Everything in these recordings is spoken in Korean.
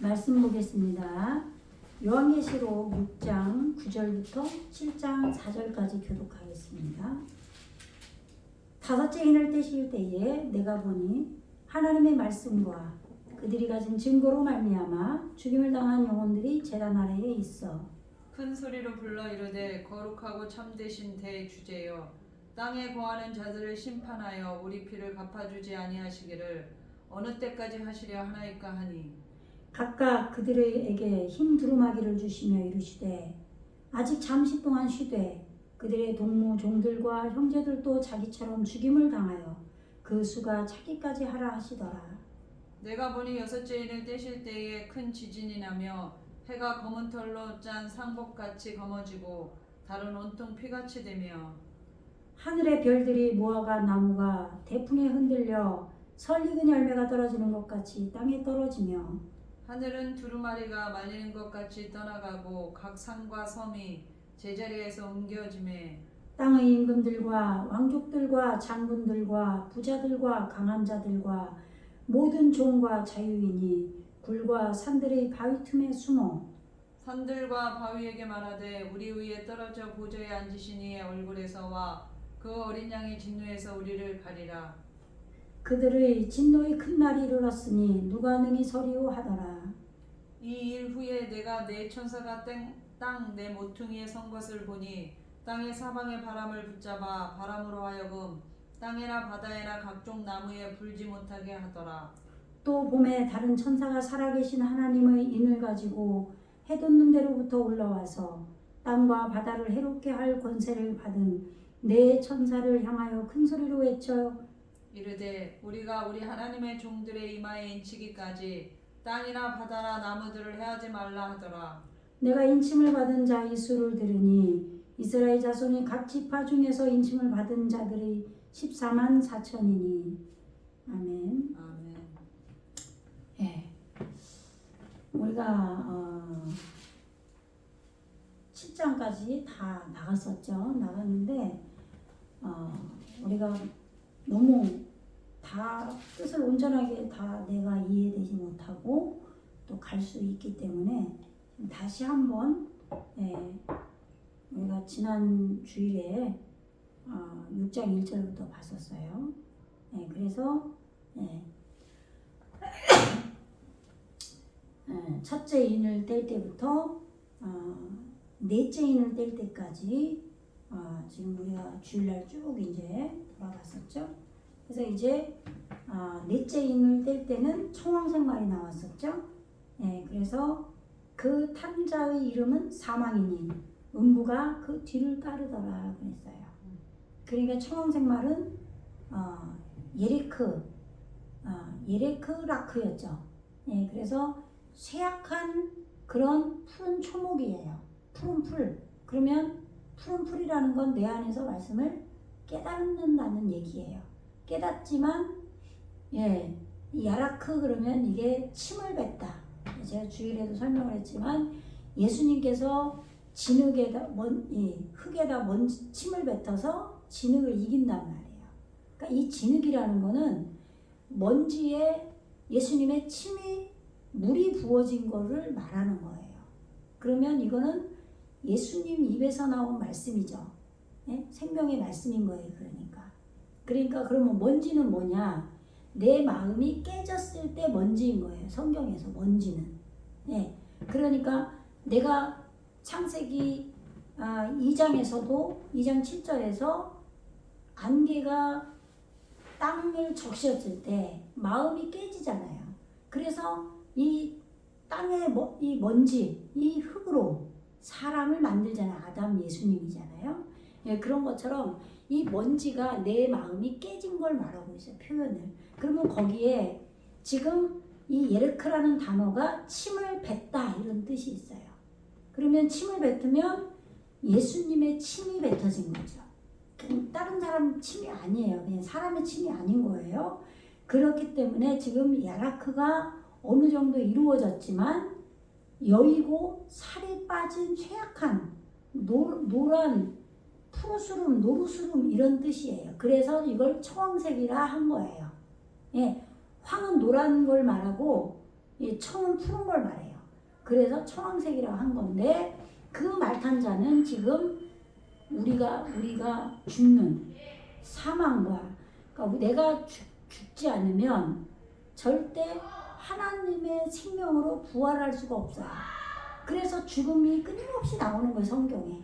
말씀 보겠습니다. 요한계시록 6장 9절부터 7장 4절까지 교독하겠습니다. 다섯째 인을 떼실 때에 내가 보니 하나님의 말씀과 그들이 가진 증거로 말미암아 죽임을 당한 영혼들이 제단 아래에 있어 큰 소리로 불러 이르되 거룩하고 참되신 대주제여 땅에 거하는 자들을 심판하여 우리 피를 갚아주지 아니하시기를 어느 때까지 하시려 하나이까 하니 각각 그들에게 흰 두루마기를 주시며 이르시되 아직 잠시 동안 쉬되 그들의 동무 종들과 형제들도 자기처럼 죽임을 당하여 그 수가 차기까지 하라 하시더라. 내가 보니 여섯째 인을 떼실 때에 큰 지진이 나며 해가 검은 털로 짠 상복같이 검어지고 달은 온통 피같이 되며 하늘의 별들이 모아가 나무가 대풍에 흔들려 설익은 열매가 떨어지는 것 같이 땅에 떨어지며 하늘은 두루마리가 말리는 것 같이 떠나가고 각 산과 섬이 제자리에서 옮겨지매 땅의 임금들과 왕족들과 장군들과 부자들과 강한 자들과 모든 종과 자유인이 굴과 산들의 바위 틈에 숨어 산들과 바위에게 말하되 우리 위에 떨어져 보좌에 앉으신 이의 얼굴에서와 그 어린 양의 진노에서 우리를 가리라. 그들의 진노의 큰 날이 이르렀으니 누가 능히 서리오 하더라. 이 일 후에 내가 내 천사가 땅 내 모퉁이에 선 것을 보니 땅의 사방의 바람을 붙잡아 바람으로 하여금 땅에나 바다에나 각종 나무에 불지 못하게 하더라. 또 봄에 다른 천사가 살아계신 하나님의 인을 가지고 해돋는 데로부터 올라와서 땅과 바다를 해롭게 할 권세를 받은 네 천사를 향하여 큰 소리로 외쳐 이르되 우리가 우리 하나님의 종들의 이마에 인치기까지 땅이나 바다나 나무들을 해하지 말라 하더라. 내가 인침을 받은 자의 수를 들으니 이스라엘 자손이 각 지파 중에서 인침을 받은 자들이 14만 4천이니 아멘. 아멘. 예. 우리가 7장까지 다 나갔는데 우리가 너무 다 뜻을 온전하게 다 내가 이해되지 못하고 또 갈 수 있기 때문에 다시 한번 우리가 지난 주일에 6장 1절부터 봤었어요. 그래서 첫째 인을 뗄 때부터 넷째 인을 뗄 때까지 지금 우리가 주일날 쭉 이제 돌아봤었죠. 그래서 이제 넷째 인을 뗄 때는 청황색 말이 나왔었죠. 그래서 그 탐자의 이름은 사망이니 음부가 그 뒤를 따르더라 그랬어요. 그러니까 청황색 말은 예레크라크였죠. 그래서 쇠약한 그런 푸른 초목이에요. 푸른 풀. 그러면 푸른 풀이라는 건 내 안에서 말씀을 깨닫는다는 얘기예요. 깨닫지만 야라크 그러면 이게 침을 뱉다. 제가 주일에도 설명을 했지만 예수님께서 흙에다 먼지 침을 뱉어서 진흙을 이긴단 말이에요. 그러니까 이 진흙이라는 거는 먼지에 예수님의 물이 부어진 거를 말하는 거예요. 그러면 이거는 예수님 입에서 나온 말씀이죠. 생명의 말씀인 거예요. 그러니까 그러면 먼지는 뭐냐? 내 마음이 깨졌을 때 먼지인 거예요. 성경에서 먼지는. 그러니까 내가 창세기 2장에서도 2장 7절에서 안개가 땅을 적셨을 때 마음이 깨지잖아요. 그래서 이 땅의 이 먼지, 이 흙으로 사람을 만들잖아요. 아담 예수님이잖아요. 그런 것처럼 이 먼지가 내 마음이 깨진 걸 말하고 있어요. 표현을. 그러면 거기에 지금 이 예르크라는 단어가 침을 뱉다 이런 뜻이 있어요. 그러면 침을 뱉으면 예수님의 침이 뱉어진 거죠. 다른 사람 침이 아니에요. 그냥 사람의 침이 아닌 거예요. 그렇기 때문에 지금 야라크가 어느 정도 이루어졌지만 여의고 살이 빠진 쇠약한 노란 푸르스름, 노루스름 이런 뜻이에요. 그래서 이걸 청황색이라 한 거예요. 황은 노란 걸 말하고 이 청은 푸른 걸 말해요. 그래서 청황색이라고 한 건데 그 말탄자는 지금 우리가 죽는 사망과 그러니까 내가 죽지 않으면 절대 하나님의 생명으로 부활할 수가 없어요. 그래서 죽음이 끊임없이 나오는 거예요, 성경에.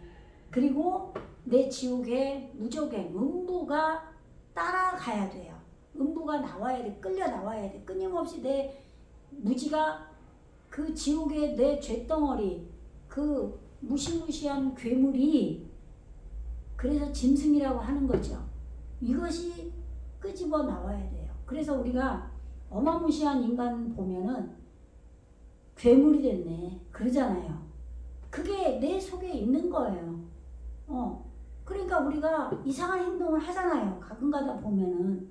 그리고 내 지옥에 무적행, 음부가 따라가야 돼요. 음부가 나와야 돼, 끌려 나와야 돼. 끊임없이 내 무지가 그 지옥의 내 죄덩어리, 그 무시무시한 괴물이 그래서 짐승이라고 하는 거죠. 이것이 끄집어 나와야 돼요. 그래서 우리가 어마무시한 인간 보면은 괴물이 됐네 그러잖아요. 그게 내 속에 있는 거예요. 그러니까 우리가 이상한 행동을 하잖아요. 가끔가다 보면은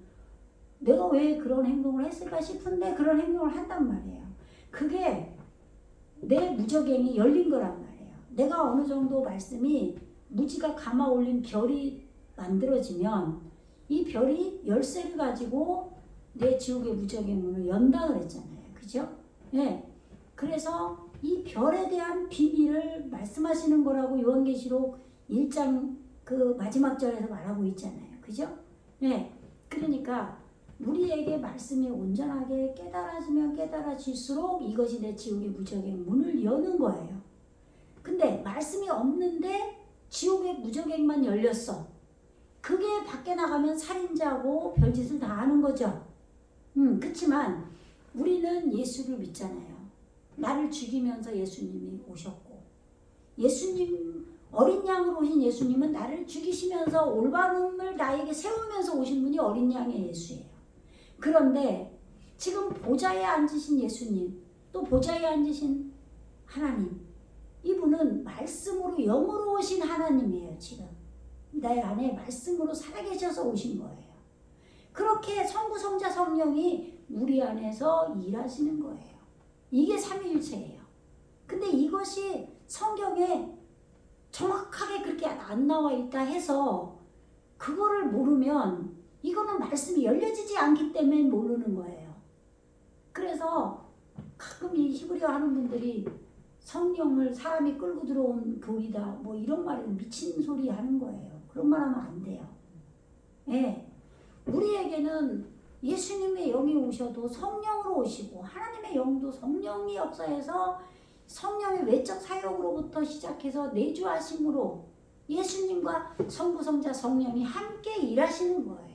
내가 왜 그런 행동을 했을까 싶은데 그런 행동을 한단 말이에요. 그게 내 무적행이 열린 거란 말이에요. 내가 어느 정도 말씀이 무지가 감아 올린 별이 만들어지면 이 별이 열쇠를 가지고 내 지옥의 무적의 문을 연다 그랬잖아요. 그죠? 네. 그래서 이 별에 대한 비밀을 말씀하시는 거라고 요한계시록 1장 그 마지막 절에서 말하고 있잖아요. 그죠? 네. 그러니까 우리에게 말씀이 온전하게 깨달아지면 깨달아질수록 이것이 내 지옥의 무적의 문을 여는 거예요. 근데 말씀이 없는데 지옥의 무적행만 열렸어. 그게 밖에 나가면 살인자고 별짓을 다 하는 거죠. 그렇지만 우리는 예수를 믿잖아요. 나를 죽이면서 예수님이 오셨고 예수님 어린 양으로 오신 예수님은 나를 죽이시면서 올바름을 나에게 세우면서 오신 분이 어린 양의 예수예요. 그런데 지금 보좌에 앉으신 예수님 또 보좌에 앉으신 하나님 이분은 말씀으로 영으로 오신 하나님이에요. 지금 내 안에 말씀으로 살아계셔서 오신 거예요. 그렇게 성부 성자 성령이 우리 안에서 일하시는 거예요. 이게 삼위일체예요. 근데 이것이 성경에 정확하게 그렇게 안 나와 있다 해서 그거를 모르면 이거는 말씀이 열려지지 않기 때문에 모르는 거예요. 그래서 가끔 이 히브리어 하는 분들이 성령을 사람이 끌고 들어온 교리다 뭐 이런 말을 미친 소리 하는 거예요. 그런 말 하면 안 돼요. 예. 우리에게는 예수님의 영이 오셔도 성령으로 오시고 하나님의 영도 성령이 역사해서 성령의 외적 사역으로부터 시작해서 내주하심으로 예수님과 성부 성자 성령이 함께 일하시는 거예요.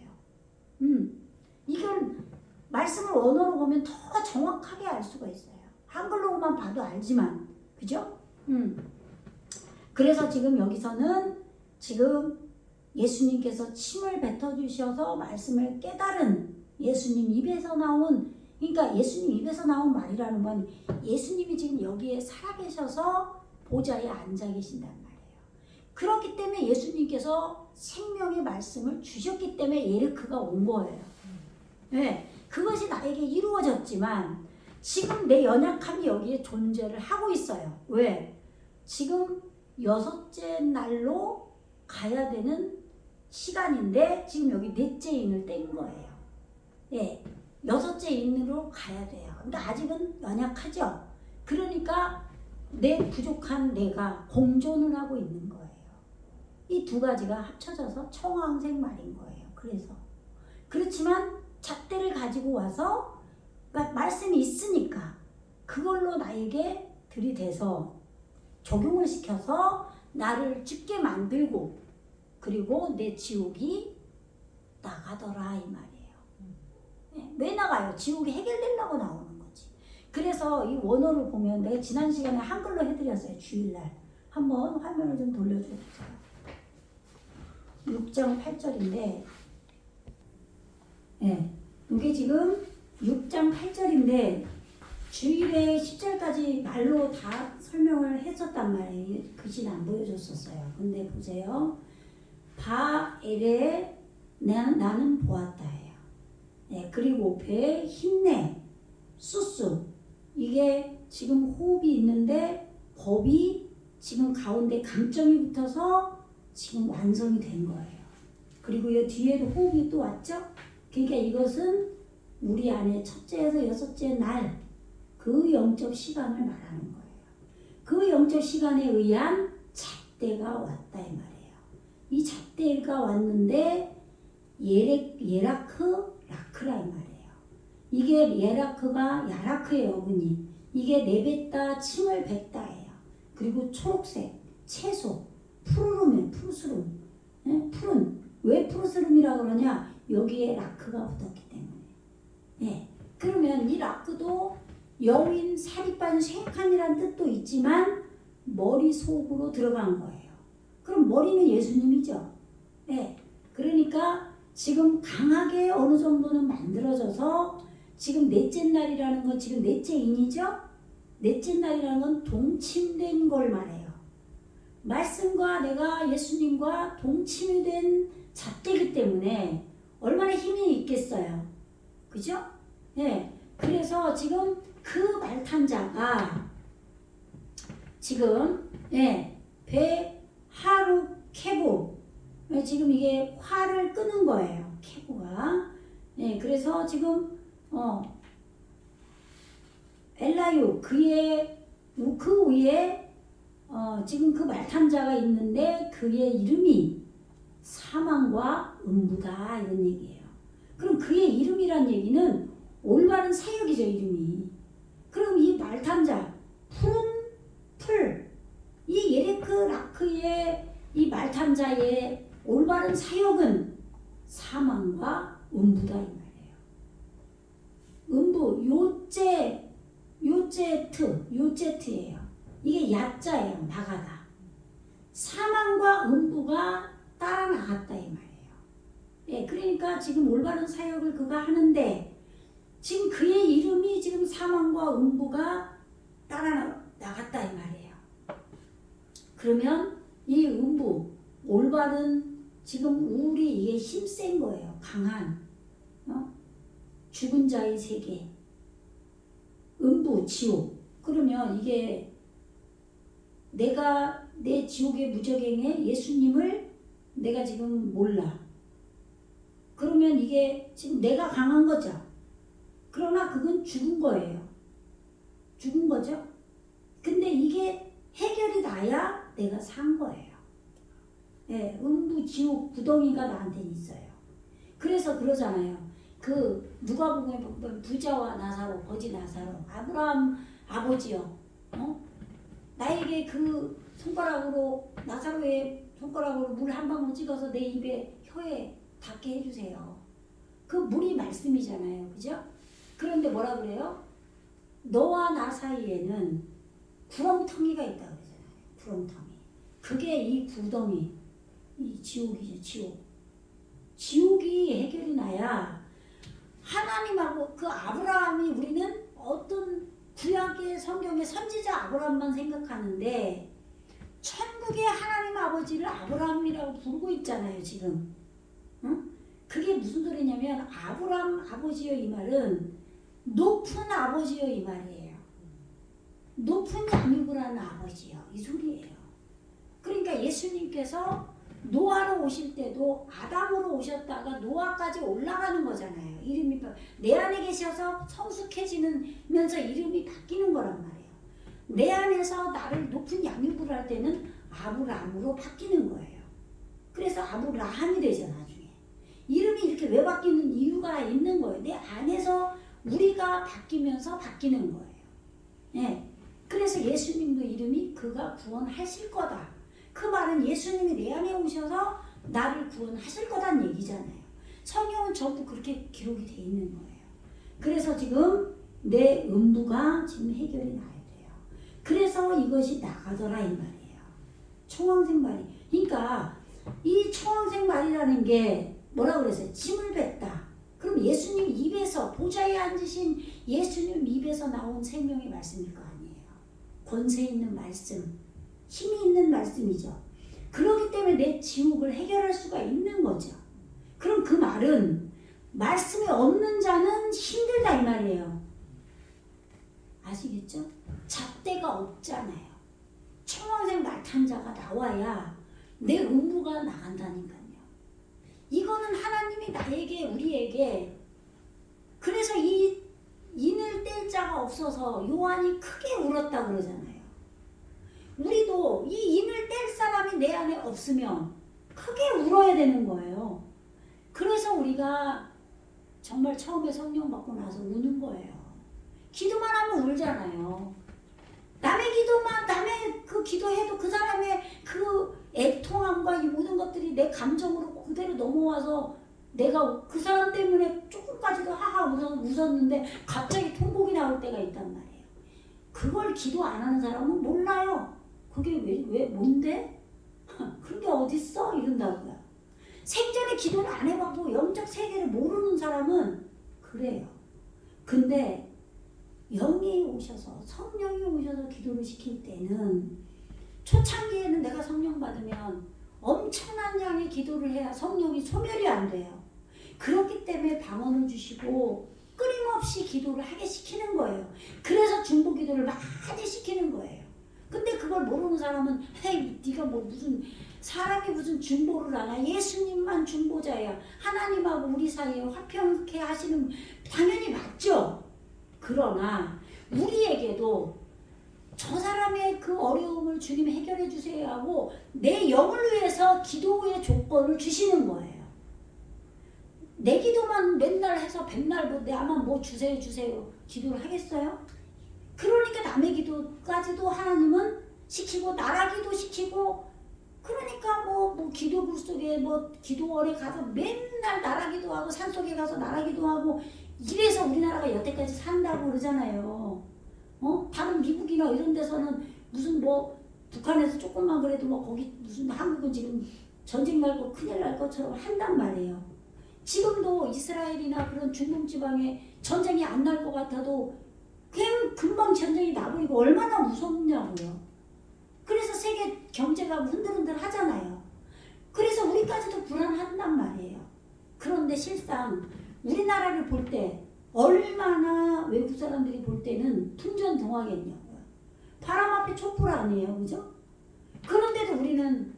이건 말씀을 언어로 보면 더 정확하게 알 수가 있어요. 한글로만 봐도 알지만 그죠? 그래서 지금 여기서는 지금 예수님께서 침을 뱉어주셔서 말씀을 깨달은 예수님 입에서 나온 그러니까 예수님 입에서 나온 말이라는 건 예수님이 지금 여기에 살아계셔서 보좌에 앉아 계신단 말이에요. 그렇기 때문에 예수님께서 생명의 말씀을 주셨기 때문에 예르크가 온 거예요. 네, 그것이 나에게 이루어졌지만 지금 내 연약함이 여기에 존재를 하고 있어요. 왜? 지금 6째 날로 가야 되는 시간인데 지금 여기 4째 인을 뗀 거예요. 예, 6째 인으로 가야 돼요. 근데 아직은 연약하죠. 그러니까 내 부족한 내가 공존을 하고 있는 거예요. 이 두 가지가 합쳐져서 청황색 말인 거예요. 그래서 그렇지만 잣대를 가지고 와서 말씀이 있으니까 그걸로 나에게 들이대서 적용을 시켜서 나를 죽게 만들고 그리고 내 지옥이 나가더라 이 말이에요. 네, 왜 나가요? 지옥이 해결되려고 나오는 거지. 그래서 이 원어를 보면 내가 지난 시간에 한글로 해드렸어요. 주일날 한번 화면을 좀 돌려주세요. 6장 8절인데 네, 이게 지금 6장 8절인데 주일에 10절까지 말로 다 설명을 했었단 말이에요. 글씨는 안 보여줬었어요. 근데 보세요. 바엘에 나는 보았다예요. 네, 그리고 배 힘내 수수 이게 지금 호흡이 있는데 법이 지금 가운데 감점이 붙어서 지금 완성이 된 거예요. 그리고 이 뒤에도 호흡이 또 왔죠? 그러니까 이것은 우리 안에 첫째에서 6째 날 그 영적 시간을 말하는 거예요. 그 영적 시간에 의한 잣대가 왔다 이 말이에요. 이 잣대가 왔는데 예라크 라크라 이 말이에요. 이게 예라크가 야라크의 어근이 이게 내뱉다 침을 뱉다예요. 그리고 초록색 채소 푸르름이에요. 푸르스름 푸른 왜 푸르스름이라고 그러냐 여기에 라크가 붙었기 때문에 예. 그러면 이 라크도 여인 살이 빠진 쇠칸이라는 뜻도 있지만 머릿속으로 들어간 거예요. 그럼 머리는 예수님이죠. 예. 그러니까 지금 강하게 어느 정도는 만들어져서 지금 넷째 날이라는 건 지금 넷째 인이죠. 넷째 날이라는 건 동침된 걸 말해요. 말씀과 내가 예수님과 동침이 된 잣대이기 때문에 얼마나 힘이 있겠어요. 그죠? 예. 그래서 지금 그 말탄 자가 지금 예, 배 하루 캐보 지금 이게 화를 끄는 거예요. 캐보가 예, 그래서 지금 엘라유 그의 그 위에 지금 그 말탄 자가 있는데 그의 이름이 사망과 음부다 이런 얘기예요. 그럼 그의 이름이란 얘기는 올바른 사역이죠. 이름이. 그럼 이 말탄자 푸른 풀 이 예레크 라크의 이 말탄자의 올바른 사역은 사망과 음부다 이 말이에요. 음부 요제트예요. 이게 야자예요. 나가다. 사망과 음부가 따라 나갔다 이 말이에요. 예, 그러니까 지금 올바른 사역을 그가 하는데 지금 그의 이름이 지금 사망과 음부가 따라 나갔다 이 말이에요. 그러면 이 음부 올바른 지금 우리 이게 힘센 거예요. 강한 죽은 자의 세계 음부 지옥. 그러면 이게 내가 내 지옥의 무적행에 예수님을 내가 지금 몰라. 그러면 이게 지금 내가 강한 거죠. 그러나 그건 죽은 거예요. 죽은 거죠. 근데 이게 해결이 나야 내가 산 거예요. 예, 음부 지옥 구덩이가 나한테는 있어요. 그래서 그러잖아요. 그 누가복음에 보면 부자와 나사로 거지 나사로 아브라함 아버지요. 나에게 그 손가락으로 나사로의 손가락으로 물 한 방울 찍어서 내 입에 혀에 닿게 해주세요. 그 물이 말씀이잖아요. 그죠? 그런데 뭐라 그래요? 너와 나 사이에는 구렁텅이가 있다 그러잖아요. 구렁텅이. 그게 이 구덩이, 이 지옥이죠. 지옥. 지옥이 해결이 나야 하나님하고 그 아브라함이 우리는 어떤 구약의 성경의 선지자 아브라함만 생각하는데 천국의 하나님 아버지를 아브라함이라고 부르고 있잖아요. 지금. 응? 그게 무슨 소리냐면 아브라함 아버지요 이 말은 높은 아버지요 이 말이에요. 높은 양육을 하는 아버지요 이 소리예요. 그러니까 예수님께서 노아로 오실 때도 아담으로 오셨다가 노아까지 올라가는 거잖아요. 이름이 내 안에 계셔서 성숙해지면서 이름이 바뀌는 거란 말이에요. 내 안에서 나를 높은 양육을 할 때는 아브라함으로 바뀌는 거예요. 그래서 아브라함이 되죠 나중에. 이름이 이렇게 왜 바뀌는 이유가 있는 거예요. 내 안에서 우리가 바뀌면서 바뀌는 거예요. 예. 그래서 예수님도 이름이 그가 구원하실 거다. 그 말은 예수님이 내 안에 오셔서 나를 구원하실 거다는 얘기잖아요. 성경은 전부 그렇게 기록이 돼 있는 거예요. 그래서 지금 내 음부가 지금 해결이 나야 돼요. 그래서 이것이 나가더라 이 말이에요. 총왕생 말이. 그러니까 이 총왕생 말이라는 게 뭐라 그랬어요? 침을 뱉다. 그럼 예수님 입에서 보좌에 앉으신 예수님 입에서 나온 생명의 말씀일 거 아니에요. 권세 있는 말씀, 힘이 있는 말씀이죠. 그렇기 때문에 내 지옥을 해결할 수가 있는 거죠. 그럼 그 말은 말씀이 없는 자는 힘들다 이 말이에요. 아시겠죠? 잣대가 없잖아요. 청원생 말탄자가 나와야 내 음부가 나간다니까요. 이거는 하나님이 나에게 우리에게 그래서 이 인을 뗄 자가 없어서 요한이 크게 울었다 그러잖아요. 우리도 이 인을 뗄 사람이 내 안에 없으면 크게 울어야 되는 거예요. 그래서 우리가 정말 처음에 성령 받고 나서 우는 거예요. 기도만 하면 울잖아요. 남의 기도만, 남의 그 기도해도 그 사람의 그 애통함과 이 모든 것들이 내 감정으로 그대로 넘어와서 내가 그 사람 때문에 조금까지도 하하 웃었는데 갑자기 통곡이 나올 때가 있단 말이에요. 그걸 기도 안 하는 사람은 몰라요. 그게 왜 뭔데? 그런 게 어딨어? 이런다고요. 생전에 기도를 안 해봤고 영적 세계를 모르는 사람은 그래요. 근데 영이 오셔서 성령이 오셔서 기도를 시킬 때는 초창기에는 내가 성령 받으면 엄청난 양의 기도를 해야 성령이 소멸이 안 돼요. 그렇기 때문에 방언을 주시고 끊임없이 기도를 하게 시키는 거예요. 그래서 중보 기도를 많이 시키는 거예요. 근데 그걸 모르는 사람은 에이 네가 뭐 무슨 사람이 무슨 중보를 하나, 예수님만 중보자야. 하나님하고 우리 사이에 화평케 하시는, 당연히 맞죠. 그러나 우리에게도 저 사람의 그 어려움을 주님 해결해 주세요 하고 내 영을 위해서 기도의 조건을 주시는 거예요. 내 기도만 맨날 해서 백날 뭐 나만 뭐 주세요 기도를 하겠어요? 그러니까 남의 기도까지도 하나님은 시키고 나라 기도 시키고, 그러니까 뭐 기도굴 속에 뭐 기도원에 가서 맨날 나라 기도하고 산속에 가서 나라 기도하고 이래서 우리나라가 여태까지 산다고 그러잖아요. 다른 미국이나 이런 데서는 무슨 뭐 북한에서 조금만 그래도 뭐 거기 무슨 한국은 지금 전쟁 날고 큰일 날 것처럼 한단 말이에요. 지금도 이스라엘이나 그런 중동 지방에 전쟁이 안 날 것 같아도 그냥 금방 전쟁이 나버리고 얼마나 무섭냐고요. 그래서 세계 경제가 흔들흔들 하잖아요. 그래서 우리까지도 불안한단 말이에요. 그런데 실상 우리나라를 볼 때 얼마나 외국 사람들이 볼 때는 풍전등화겠냐고요. 바람 앞에 촛불 아니에요, 그죠? 그런데도 우리는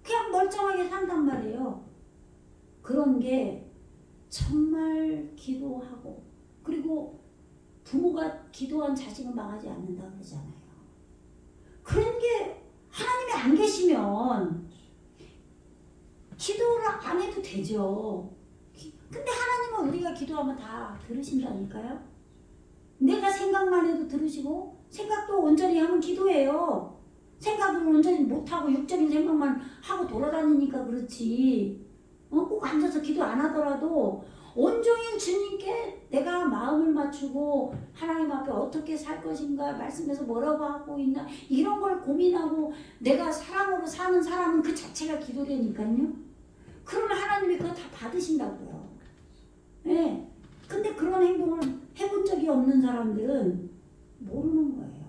그냥 멀쩡하게 산단 말이에요. 그런 게 정말 기도하고, 그리고 부모가 기도한 자식은 망하지 않는다 그러잖아요. 그런 게 하나님이 안 계시면 기도를 안 해도 되죠. 근데 하나님은 우리가 기도하면 다 들으신다니까요. 내가 생각만 해도 들으시고, 생각도 온전히 하면 기도해요. 생각을 온전히 못하고 육적인 생각만 하고 돌아다니니까 그렇지. 꼭 앉아서 기도 안 하더라도 온종일 주님께 내가 마음을 맞추고 하나님 앞에 어떻게 살 것인가, 말씀에서 뭐라고 하고 있나, 이런 걸 고민하고 내가 사랑으로 사는 사람은 그 자체가 기도되니까요. 그러면 하나님이 그거 다 받으신다고요. 네. 근데 그런 행동을 해본 적이 없는 사람들은 모르는 거예요.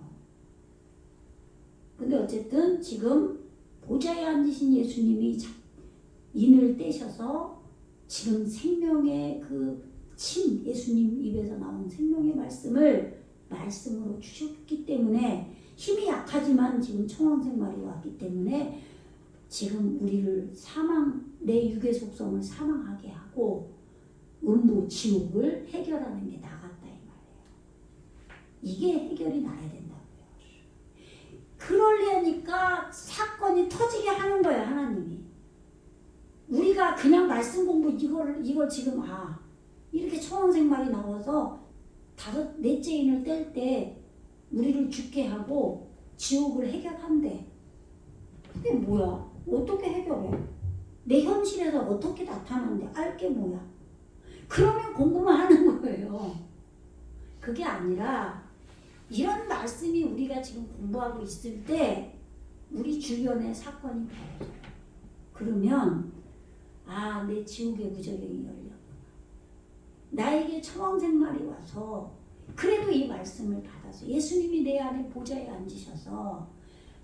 근데 어쨌든 지금 보좌에 앉으신 예수님이 인을 떼셔서 지금 생명의 그 침, 예수님 입에서 나온 생명의 말씀으로 주셨기 때문에 힘이 약하지만 지금 청왕생말이 왔기 때문에 지금 우리를 내 육의 속성을 사망하게 하고 음부, 지옥을 해결하는 게 나갔다 이 말이에요. 이게 해결이 나야 된다고요. 그러려니까 사건이 터지게 하는 거예요, 하나님이. 우리가 그냥 말씀 공부 이걸 지금 이렇게 청왕생말이 나와서 넷째 인을 뗄 때 우리를 죽게 하고 지옥을 해결한대. 그게 뭐야? 어떻게 해결해? 내 현실에서 어떻게 나타난대? 알게 뭐야? 그러면 공부만 하는 거예요. 그게 아니라 이런 말씀이 우리가 지금 공부하고 있을 때 우리 주변에 사건이 벌어져요. 그러면 내 지옥의 무저경이 열렸구나. 나에게 청왕생말이 와서 그래도 이 말씀을 받아서 예수님이 내 안에 보좌에 앉으셔서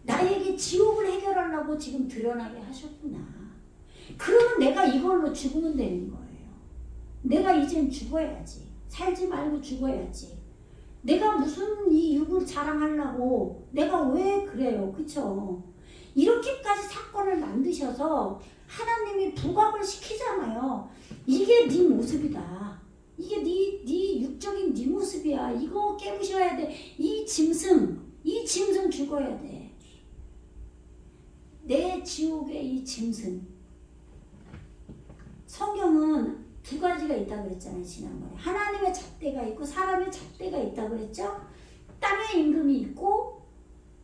나에게 지옥을 해결하려고 지금 드러나게 하셨구나. 그러면 내가 이걸로 죽으면 되는 거예요. 내가 이젠 죽어야지. 살지 말고 죽어야지. 내가 무슨 이 육을 자랑하려고, 내가 왜 그래요, 그쵸? 이렇게까지 사건을 만드셔서 하나님이 부각을 시키잖아요. 이게 네 모습이다. 이게 네 육적인 네 모습이야. 이거 깨부셔야 돼. 이 짐승 죽어야 돼. 내 지옥의 이 짐승. 성경은 두 가지가 있다고 그랬잖아요. 지난번에. 하나님의 잣대가 있고 사람의 잣대가 있다고 그랬죠. 땅의 임금이 있고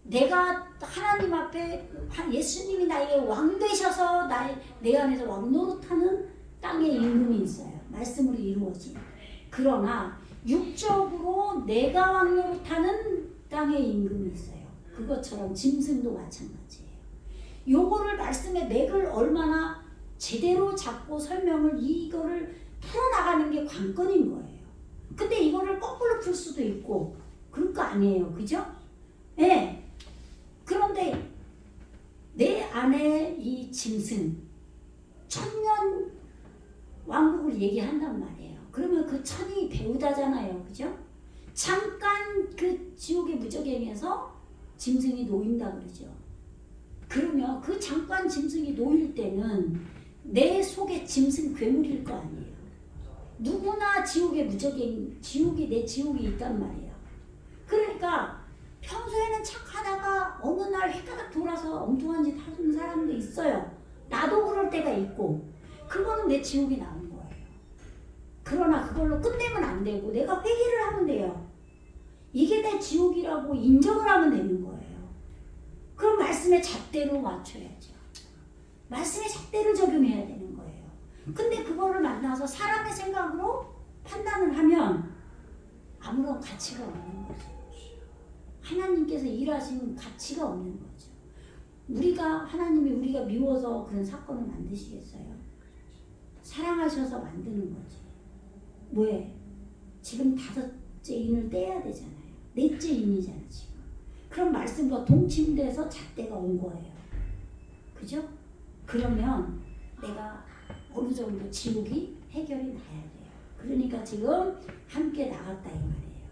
내가 하나님 앞에 예수님이 나에게 왕 되셔서 내 안에서 왕 노릇하는 땅의 임금이 있어요. 말씀으로 이루어진. 그러나 육적으로 내가 왕 노릇하는 땅의 임금이 있어요. 그것처럼 짐승도 마찬가지예요. 요거를 말씀의 맥을 얼마나 제대로 잡고 설명을 이거를 풀어나가는 게 관건인 거예요. 근데 이거를 거꾸로 풀 수도 있고 그럴 거 아니에요. 그죠? 네. 그런데 내 안에 이 짐승 천년 왕국을 얘기한단 말이에요. 그러면 그 천이 배우다잖아요. 그죠? 잠깐 그 지옥의 무적행에서 짐승이 놓인다 그러죠. 그러면 그 잠깐 짐승이 놓일 때는 내 속에 짐승 괴물일 거 아니에요. 누구나 지옥의 무적행, 내 지옥이 있단 말이에요. 그러니까 평소에는 착하다가 어느 날 헷가닥 돌아서 엉뚱한 짓 하는 사람도 있어요. 나도 그럴 때가 있고 그거는 내 지옥이 나온 거예요. 그러나 그걸로 끝내면 안 되고 내가 회개를 하면 돼요. 이게 내 지옥이라고 인정을 하면 되는 거예요. 그럼 말씀의 잣대로 맞춰야죠. 말씀의 잣대를 적용해야 되는 거예요. 근데 그거를 만나서 사람의 생각으로 판단을 하면 아무런 가치가 없는 거죠. 하나님께서 일하신 가치가 없는 거죠. 하나님이 우리가 미워서 그런 사건을 만드시겠어요? 사랑하셔서 만드는 거지. 뭐해? 지금 5째 인을 떼야 되잖아요. 4째 인이잖아 지금. 그럼 말씀과 동침돼서 잣대가 온 거예요. 그죠? 그러면 내가 어느 정도 지옥이 해결이 나야 돼요. 그러니까 지금 함께 나갔다 이 말이에요.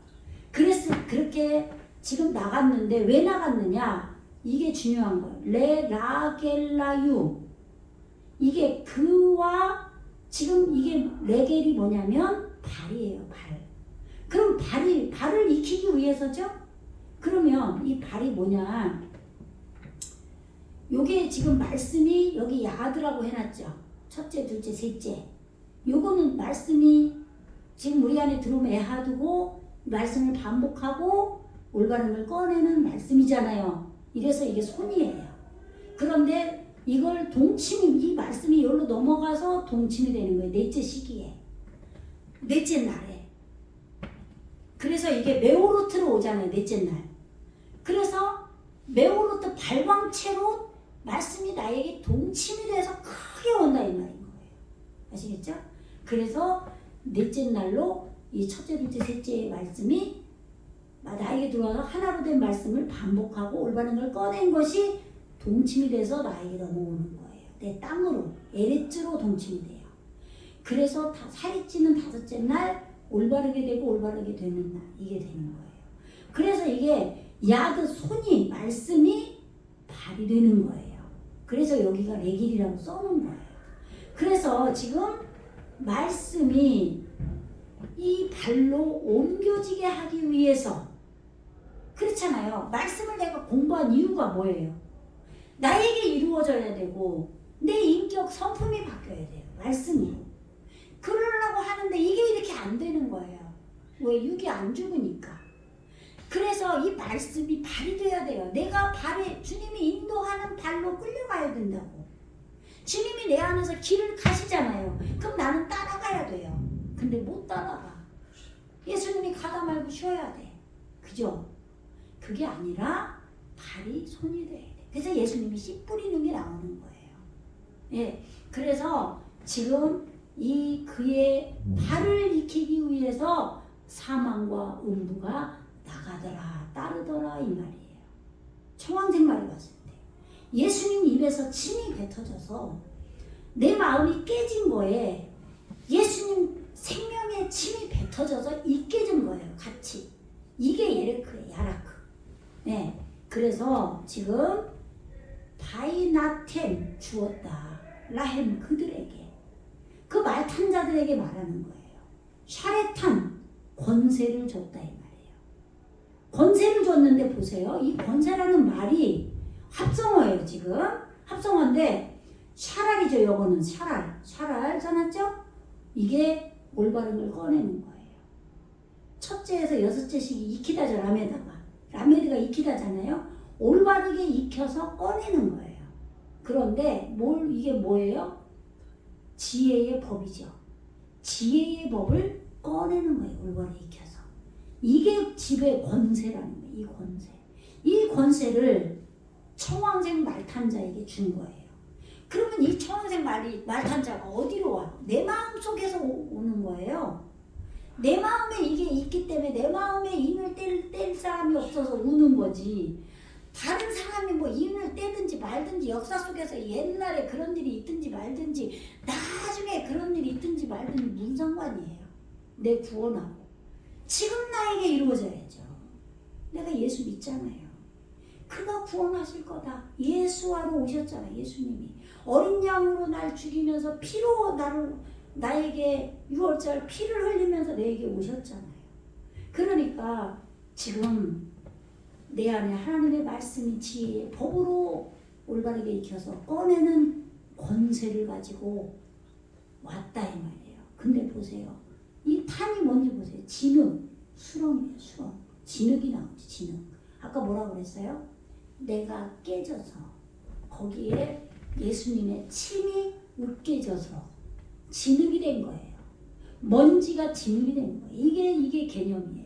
그래서 그렇게 지금 나갔는데 왜 나갔느냐? 이게 중요한 거예요. 레라겔라유. 이게 그와 지금 이게 레겔이 뭐냐면 발이에요. 발. 그럼 발을 익히기 위해서죠? 그러면 이 발이 뭐냐? 요게 지금 말씀이 여기 야드라고 해놨죠. 첫째, 둘째, 셋째. 요거는 말씀이 지금 우리 안에 들어오면 애하두고 말씀을 반복하고 올바른 걸 꺼내는 말씀이잖아요. 이래서 이게 손이에요. 그런데 이걸 이 말씀이 여기로 넘어가서 동침이 되는 거예요. 4째 시기에. 4째 날에. 그래서 이게 메오르트로 오잖아요. 4째 날. 그래서 메오르트 발광체로 말씀이 나에게 동침이 돼서 크게 온다 이 말인 거예요. 아시겠죠? 그래서 4째 날로 이 첫째, 둘째, 셋째의 말씀이 나에게 들어와서 하나로 된 말씀을 반복하고 올바른 걸 꺼낸 것이 동침이 돼서 나에게 넘어오는 거예요. 내 땅으로, 에레츠로 동침이 돼요. 그래서 살이 찌는 5째 날 올바르게 되고 올바르게 되는 날 이게 되는 거예요. 그래서 이게 야드 손이 말씀이 발이 되는 거예요. 그래서 여기가 레길이라고 써놓은 거예요. 그래서 지금 말씀이 이 발로 옮겨지게 하기 위해서 그렇잖아요. 말씀을 내가 공부한 이유가 뭐예요? 나에게 이루어져야 되고 내 인격 성품이 바뀌어야 돼요. 말씀이. 그러려고 하는데 이게 이렇게 안 되는 거예요. 왜? 육이 안 죽으니까. 그래서 이 말씀이 발이 돼야 돼요. 내가 주님이 인도하는 발로 끌려가야 된다고. 주님이 내 안에서 길을 가시잖아요. 그럼 나는 따라가야 돼요. 근데 못 따라가. 예수님이 가다 말고 쉬어야 돼. 그죠? 그게 아니라 발이 손이 돼야 돼. 그래서 예수님이 씨 뿌리는 게 나오는 거예요. 예. 그래서 지금 그의 발을 익히기 위해서 사망과 음부가 나가더라, 따르더라 이 말이에요. 청황생말에 갔을 때 예수님 입에서 침이 뱉어져서 내 마음이 깨진 거에 예수님 생명의 침이 뱉어져서 이 깨진 거예요. 같이. 이게 예레크예요. 야라크. 네. 그래서 지금 바이나템 주었다. 라헬 그들에게 그 말 탄 자들에게 말하는 거예요. 샤레탄 권세를 줬다 이 말이에요. 권세를 줬는데 보세요. 이 권세라는 말이 합성어예요. 지금 합성어인데 샤랄이죠. 요거는 샤랄 써놨죠? 이게 올바른 걸 꺼내는 거예요. 첫째에서 여섯째씩이 익히다죠. 라메드가 익히다잖아요. 올바르게 익혀서 꺼내는 거예요. 그런데 이게 뭐예요? 지혜의 법이죠. 지혜의 법을 꺼내는 거예요. 올바르게 익혀서. 이게 지배의 권세라는 거예요. 이 권세. 이 권세를 청황색 말탄자에게 준 거예요. 그러면 이 청황색 말탄자가 어디로 와요? 내 마음 속에서 오는 거예요. 내 마음에 이게 있기 때문에 내 마음에 인을 뗄 사람이 없어서 우는 거지. 다른 사람이 뭐 인을 떼든지 말든지 역사 속에서 옛날에 그런 일이 있든지 말든지 나중에 그런 일이 있든지 말든지 무슨 상관이에요. 내 구원하고. 지금 나에게 이루어져야죠. 내가 예수 믿잖아요. 그가 구원하실 거다. 예수하러 오셨잖아요. 예수님이. 어린 양으로 날 죽이면서 피로 나에게 6월절 피를 흘리면서 내게 오셨잖아요. 그러니까 지금 내 안에 하나님의 말씀이 지혜의 법으로 올바르게 익혀서 꺼내는 권세를 가지고 왔다 이 말이에요. 근데 보세요. 이 탄이 뭔지 보세요. 진흙, 수렁이에요. 수렁. 진흙이 나오지. 진흙. 아까 뭐라고 그랬어요? 내가 깨져서 거기에 예수님의 침이 으깨져서 진흙이 된 거예요. 먼지가 진흙이 된 거예요. 이게 개념이에요.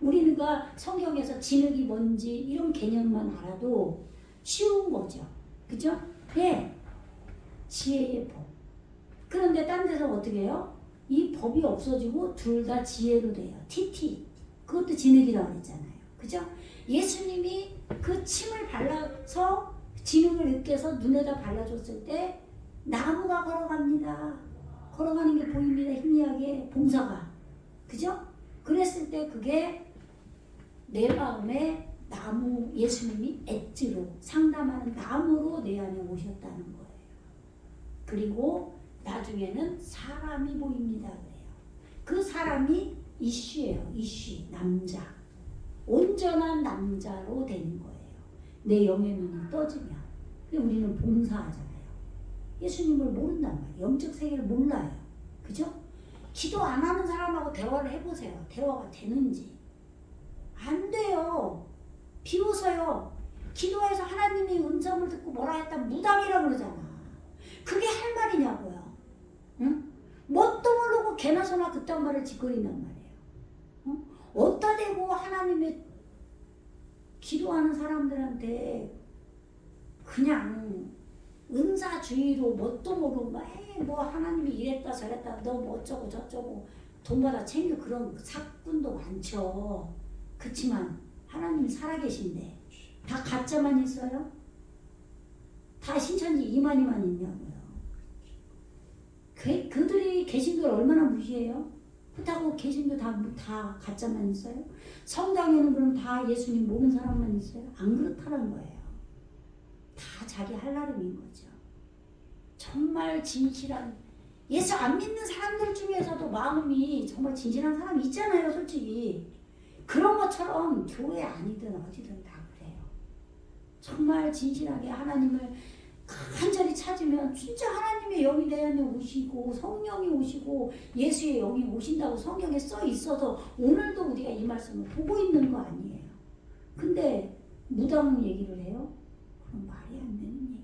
우리가 성경에서 진흙이 뭔지 이런 개념만 알아도 쉬운 거죠. 그죠? 네. 지혜의 법. 그런데 딴 데서 어떻게 해요? 이 법이 없어지고 둘 다 지혜로 돼요. TT. 그것도 진흙이라고 그랬잖아요. 그죠? 예수님이 그 침을 발라서 진흙을 으깨서 눈에다 발라줬을 때 나무가 걸어갑니다. 걸어가는 게 보입니다. 희미하게 봉사가. 그죠? 그랬을 때 그게 내 마음에 나무 예수님이 엣지로 상담하는 나무로 내 안에 오셨다는 거예요. 그리고 나중에는 사람이 보입니다. 그래요. 그 사람이 이슈예요. 이슈. 남자. 온전한 남자로 되는 거예요. 내 영의 눈이 떠지면. 근데 우리는 봉사하잖아요. 예수님을 모른단 말이에요. 영적 세계를 몰라요. 그죠? 기도 안 하는 사람하고 대화를 해보세요. 대화가 되는지. 안 돼요. 비웃어요. 기도해서 하나님이 음성을 듣고 뭐라 했다 무당이라고 그러잖아. 그게 할 말이냐고요. 응? 뭣도 모르고 개나 소나 그딴 말을 짓거린단 말이에요. 응? 어디다 대고 하나님의 기도하는 사람들한테 그냥 은사주의로 뭣도 모르고 뭐 하나님이 이랬다 저랬다 너 뭐 어쩌고 저쩌고 돈 받아 챙겨 그런 사꾼도 많죠. 그렇지만 하나님이 살아계신데 다 가짜만 있어요? 다 신천지 이만희만 있냐고요. 그들이 개신교를 얼마나 무시해요? 그렇다고 개신교 다 가짜만 있어요? 성당에는 그럼 다 예수님 모르는 사람만 있어요? 안 그렇다는 거예요. 다 자기 할 나름인 거죠. 정말 진실한 예수 안 믿는 사람들 중에서도 마음이 정말 진실한 사람이 있잖아요. 솔직히. 그런 것처럼 교회 아니든 어디든 다 그래요. 정말 진실하게 하나님을 간절히 찾으면 진짜 하나님의 영이 내 안에 오시고 성령이 오시고 예수의 영이 오신다고 성경에 써 있어서 오늘도 우리가 이 말씀을 보고 있는 거 아니에요. 근데 무당 얘기를 해요? 그럼 말이 안 되는 얘기예요.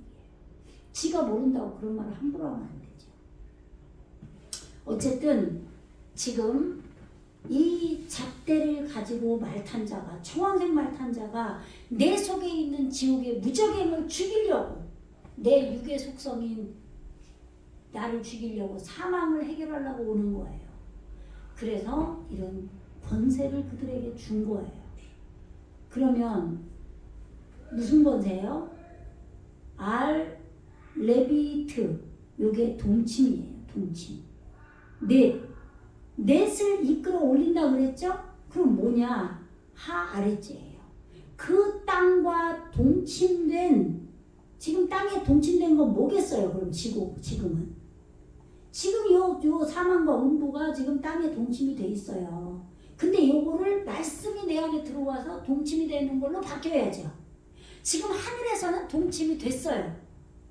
지가 모른다고 그런 말을 함부로 하면 안 되죠. 어쨌든 지금 이 잣대를 가지고 말탄자가 청황색 말탄자가 내 속에 있는 지옥의 무적행을 죽이려고 내 육의 속성인 나를 죽이려고 사망을 해결하려고 오는 거예요. 그래서 이런 권세를 그들에게 준 거예요. 그러면 무슨 권세예요? 레비트 요게 동침이에요. 동침. 넷을 이끌어 올린다 그랬죠? 그럼 뭐냐? 하아래죄예요. 그 땅과 동침된 지금 땅에 동침된 건 뭐겠어요? 그럼 지금은 지금 요 사망과 음부가 지금 땅에 동침이 돼 있어요. 근데 요거를 말씀이 내 안에 들어와서 동침이 되는 걸로 바뀌어야죠. 지금 하늘에서는 동침이 됐어요.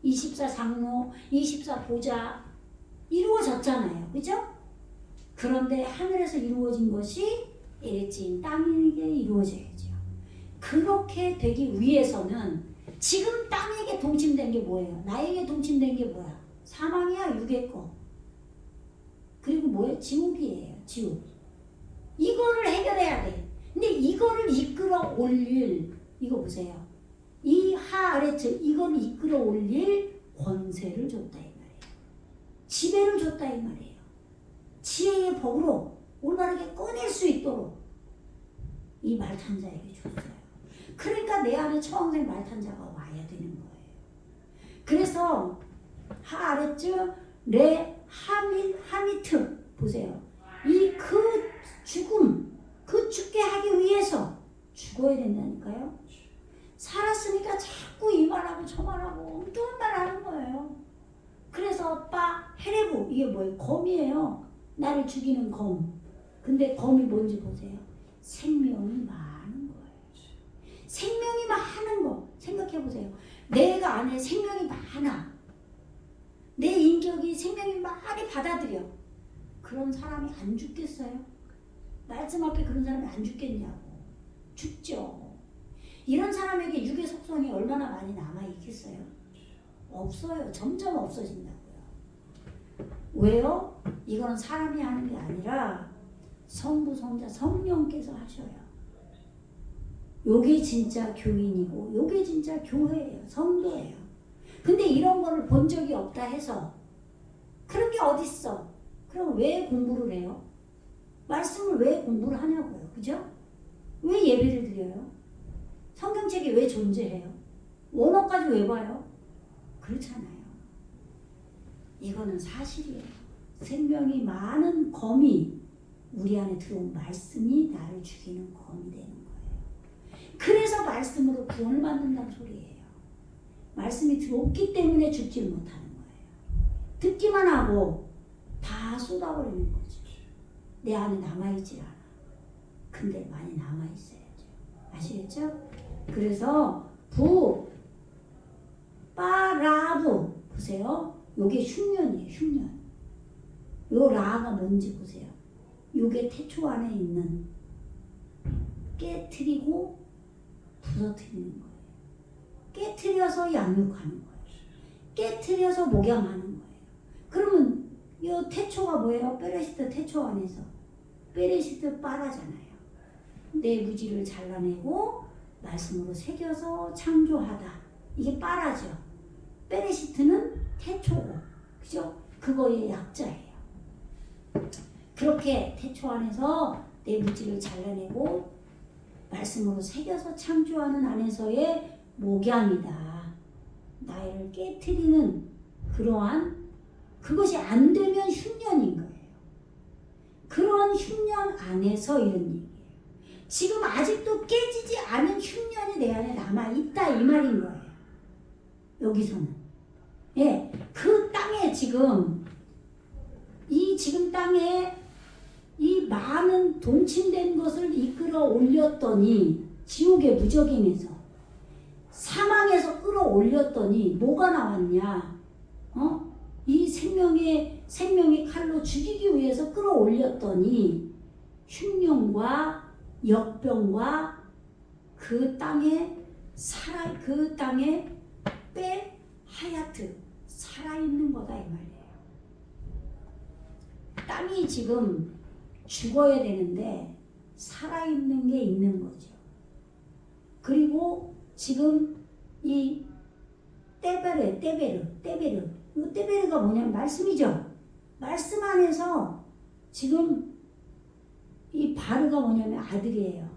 24 장로, 24 보좌 이루어졌잖아요. 그죠? 그런데 하늘에서 이루어진 것이 에레찌인 땅에게 이루어져야죠. 그렇게 되기 위해서는 지금 땅에게 동침된 게 뭐예요? 나에게 동침된 게 뭐야? 사망이야, 육의 거. 그리고 뭐예요? 지옥이에요. 지옥. 이거를 해결해야 돼. 근데 이거를 이끌어 올릴, 이거 보세요. 이 하아래츠, 이걸 이끌어 올릴 권세를 줬다 이 말이에요. 지배를 줬다 이 말이에요. 지혜의 법으로 올바르게 꺼낼 수 있도록 이 말탄자에게 줬어요. 그러니까 내 안에 처음생 말탄자가 와야 되는 거예요. 그래서 하아래츠 레 하미트 보세요. 이 그 죽음, 그 죽게 하기 위해서 죽어야 된다니까요. 살았으니까 자꾸 이 말하고 저 말하고 엉뚱한 말 하는 거예요. 그래서 빠 헤레부 이게 뭐예요? 검이에요. 나를 죽이는 검. 근데 검이 뭔지 보세요. 생명이 많은 거예요. 생명이 많은 거 생각해 보세요. 내가 안에 생명이 많아. 내 인격이 생명이 많이 받아들여. 그런 사람이 안 죽겠어요? 말씀 앞에 그런 사람이 안 죽겠냐고. 죽죠. 이런 사람에게 육의 속성이 얼마나 많이 남아있겠어요? 없어요. 점점 없어진다고요. 왜요? 이거는 사람이 하는 게 아니라 성부, 성자, 성령께서 하셔요. 요게 진짜 교인이고 요게 진짜 교회예요. 성도예요. 근데 이런 거를 본 적이 없다 해서 그런 게 어딨어? 그럼 왜 공부를 해요? 말씀을 왜 공부를 하냐고요. 그죠? 왜 예배를 드려요? 성경책이 왜 존재해요? 원어까지 왜 봐요? 그렇잖아요. 이거는 사실이에요. 생명이 많은 검이 우리 안에 들어온 말씀이 나를 죽이는 검이 되는 거예요. 그래서 말씀으로 구원을 받는다는 소리예요. 말씀이 들어왔기 때문에 죽지 못하는 거예요. 듣기만 하고 다 쏟아버리는 거죠. 내 안에 남아있질 않아. 근데 많이 남아있어야죠. 아시겠죠? 그래서 빠라부 보세요. 요게 흉년이에요. 흉년. 요 라가 뭔지 보세요. 요게 태초 안에 있는 깨트리고 부서뜨리는 거예요. 깨트려서 양육하는 거예요. 깨트려서 목양하는 거예요. 그러면 요 태초가 뭐예요? 베레시트 태초 안에서 베레시트 빠라잖아요. 내 무지를 잘라내고 말씀으로 새겨서 창조하다. 이게 빠라죠. 베레시트는 태초고, 그죠? 그거의 약자예요. 그렇게 태초 안에서 내 무지를 잘라내고 말씀으로 새겨서 창조하는 안에서의 목양이다. 나를 깨트리는 그러한 그것이 안 되면 흉년인 거예요. 그런 흉년 안에서 이런 얘기예요. 지금 아직도 깨지지 않은 흉년이 내 안에 남아있다 이 말인 거예요. 여기서는. 예, 그 땅에 지금 땅에 이 많은 동침된 것을 이끌어 올렸더니 지옥의 무적임에서 사망에서 끌어올렸더니 뭐가 나왔냐? 이 생명의 칼로 죽이기 위해서 끌어올렸더니 흉년과 역병과 그 땅에 하얗트 살아있는 거다 이 말이에요. 땅이 지금 죽어야 되는데 살아있는 게 있는 거죠. 그리고 지금 이 떼베르 이 떼베르가 뭐냐면 말씀이죠. 말씀 안에서 지금 이 바르가 뭐냐면 아들이에요.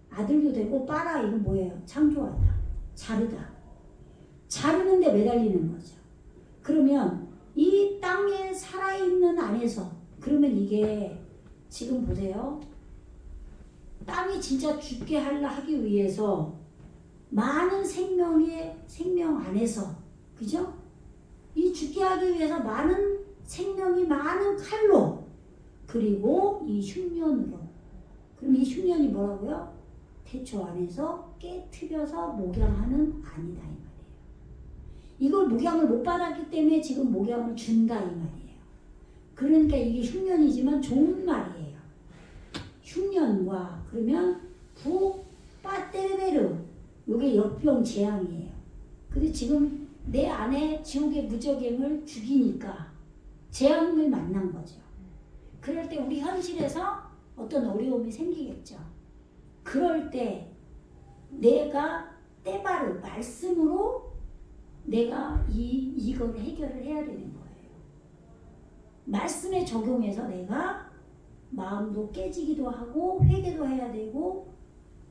아들도 되고 빠라 이건 뭐예요? 창조하다, 자르다. 자르는데 매달리는 거죠. 그러면 이 땅에 살아있는 안에서 그러면 이게 지금 보세요. 땅이 진짜 죽게 하기 위해서 많은 생명 안에서 그죠? 이 죽게 하기 위해서 많은 생명이 많은 칼로 그리고 이 흉년으로. 그럼 이 흉년이 뭐라고요? 태초 안에서 깨트려서 목양하는 아니다 이 말이에요. 이걸 목양을 못 받았기 때문에 지금 목양을 준다 이 말이에요. 그러니까 이게 흉년이지만 좋은 말이에요. 흉년과 그러면 부빠테르베르 요게 역병 재앙이에요. 근데 지금 내 안에 지옥의 무적행을 죽이니까 재앙을 만난 거죠. 그럴 때 우리 현실에서 어떤 어려움이 생기겠죠. 그럴 때 내가 때바르 말씀으로 내가 이걸 해결을 해야 되는 거예요. 말씀에 적용해서 내가 마음도 깨지기도 하고 회개도 해야 되고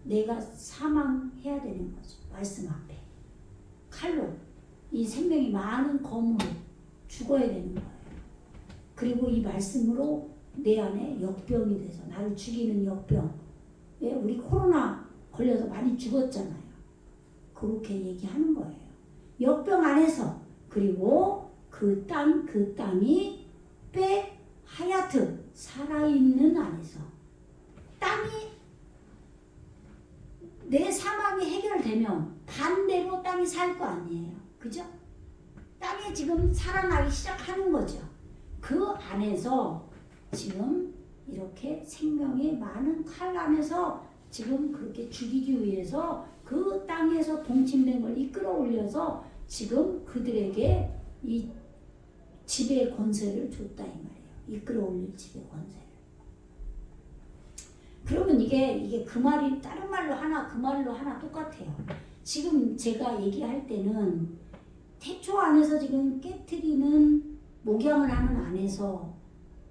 내가 사망해야 되는 거죠. 말씀 앞에 칼로 이 생명이 많은 검으로 죽어야 되는 거예요. 그리고 이 말씀으로 내 안에 역병이 돼서 나를 죽이는 역병. 예, 우리 코로나 걸려서 많이 죽었잖아요. 그렇게 얘기하는 거예요. 역병 안에서 그리고 그 땅이 하야트 살아있는 안에서 땅이 내 사망이 해결되면 반대로 땅이 살 거 아니에요. 그죠? 땅이 지금 살아나기 시작하는 거죠. 그 안에서 지금 이렇게 생명의 많은 칼 안에서 지금 그렇게 죽이기 위해서 그 땅에서 동침된 걸 이끌어 올려서 지금 그들에게 이 지배의 권세를 줬다 이 말이에요. 이끌어 올릴 지배 권세를. 그러면 이게 그 말이 다른 말로 하나 그 말로 하나 똑같아요. 지금 제가 얘기할 때는 태초 안에서 지금 깨트리는 목양을 하는 안에서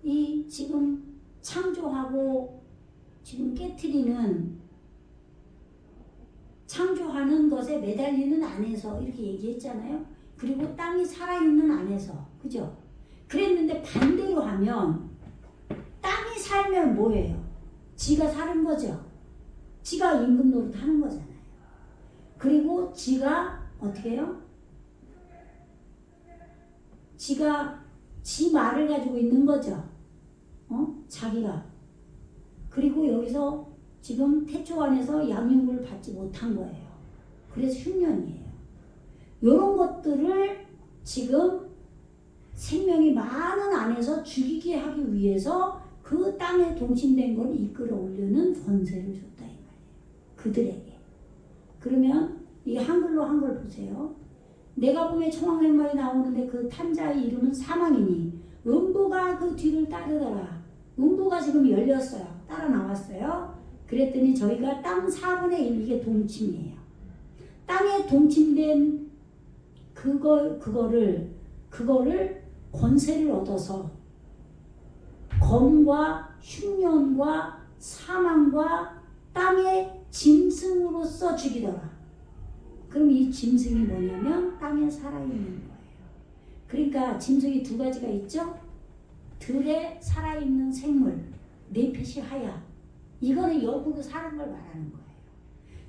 이 지금 창조하고 지금 깨트리는 창조하는 것에 매달리는 안에서 이렇게 얘기했잖아요. 그리고 땅이 살아있는 안에서 그죠? 그랬는데 반대로 하면 땅이 살면 뭐예요? 지가 사는 거죠. 지가 임금 노릇 하는 거잖아요. 그리고 지가 어떻게 해요? 지가 지 말을 가지고 있는 거죠. 자기가. 그리고 여기서 지금 태초 안에서 양육을 받지 못한 거예요. 그래서 흉년이에요. 이런 것들을 지금 생명이 많은 안에서 죽이게 하기 위해서 그 땅에 동침된 걸 이끌어 올리는 권세를 줬다 이 말이에요. 그들에게. 그러면 이 한글 보세요. 내가 보면 청왕생말이 나오는데 그 탄자의 이름은 사망이니 음부가 그 뒤를 따르더라. 음부가 지금 열렸어요. 따라 나왔어요. 그랬더니 저희가 땅 4분의 1 이게 동침이에요. 땅에 동침된 그거를 권세를 얻어서 검과 흉년과 사망과 땅의 짐승으로서 죽이더라. 그럼 이 짐승이 뭐냐면 땅에 살아있는 거예요. 그러니까 짐승이 두 가지가 있죠. 들에 살아있는 생물, 네핏이 하야. 이거는 영으로 사는 걸 말하는 거예요.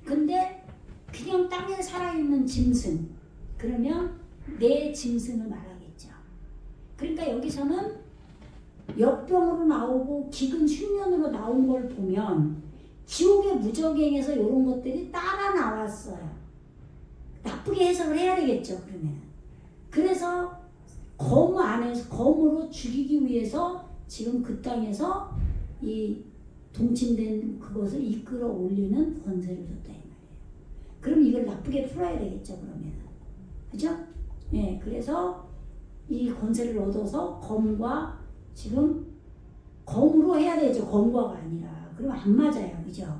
근데 그냥 땅에 살아있는 짐승, 그러면 내 짐승을 말하겠죠. 그러니까 여기서는 역병으로 나오고 기근 흉년으로 나온 걸 보면 지옥의 무적행에서 이런 것들이 따라 나왔어요. 나쁘게 해석을 해야 되겠죠. 그러면 그래서 검 안에서 검으로 죽이기 위해서 지금 그 땅에서 이 동침된 그것을 이끌어 올리는 권세를 줬다 이 말이에요. 그럼 이걸 나쁘게 풀어야 되겠죠. 그러면 그죠? 네, 그래서 이 권세를 얻어서 검과 지금 검으로 해야 되죠. 검과가 아니라. 그럼 안 맞아요. 그죠?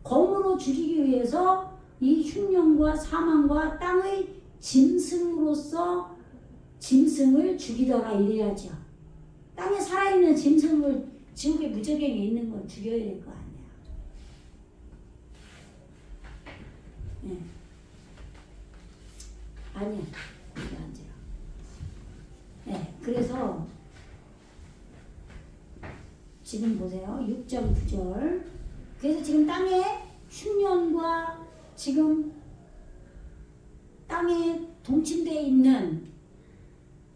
검으로 죽이기 위해서 이 흉년과 사망과 땅의 짐승으로서 짐승을 죽이더라 이래야죠. 땅에 살아있는 짐승을 지옥의 무적행에 있는 걸 죽여야 될 거 아니야. 네. 아니야. 이게 앉아요. 네. 그래서 지금 보세요. 6절 9절. 그래서 지금 땅에 흉년과 지금 땅에 동침되어 있는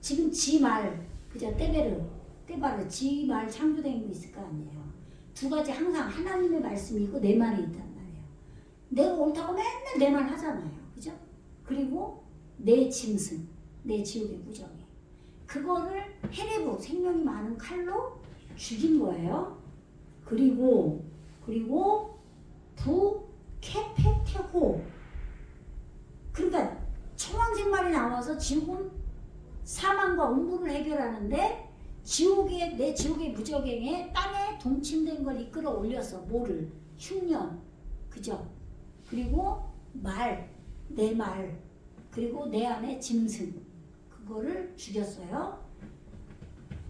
지금 지 말 그죠? 떼바르, 지 말 창조된 거 있을 거 아니에요. 두 가지 항상 하나님의 말씀이 있고 내 말이 있단 말이에요. 내가 옳다고 맨날 내 말 하잖아요. 그죠? 그리고 내 짐승, 내 지옥의 무정이. 그거를 헤레브, 생명이 많은 칼로 죽인 거예요. 그리고 부 케페테호. 그러니까 청왕생말이 나와서 지옥은 사망과 음부를 해결하는데 내 지옥의 무적행에 땅에 동침된 걸 이끌어 올려서 뭐를? 흉년. 그죠? 그리고 내 말. 그리고 내 안에 짐승. 그거를 죽였어요.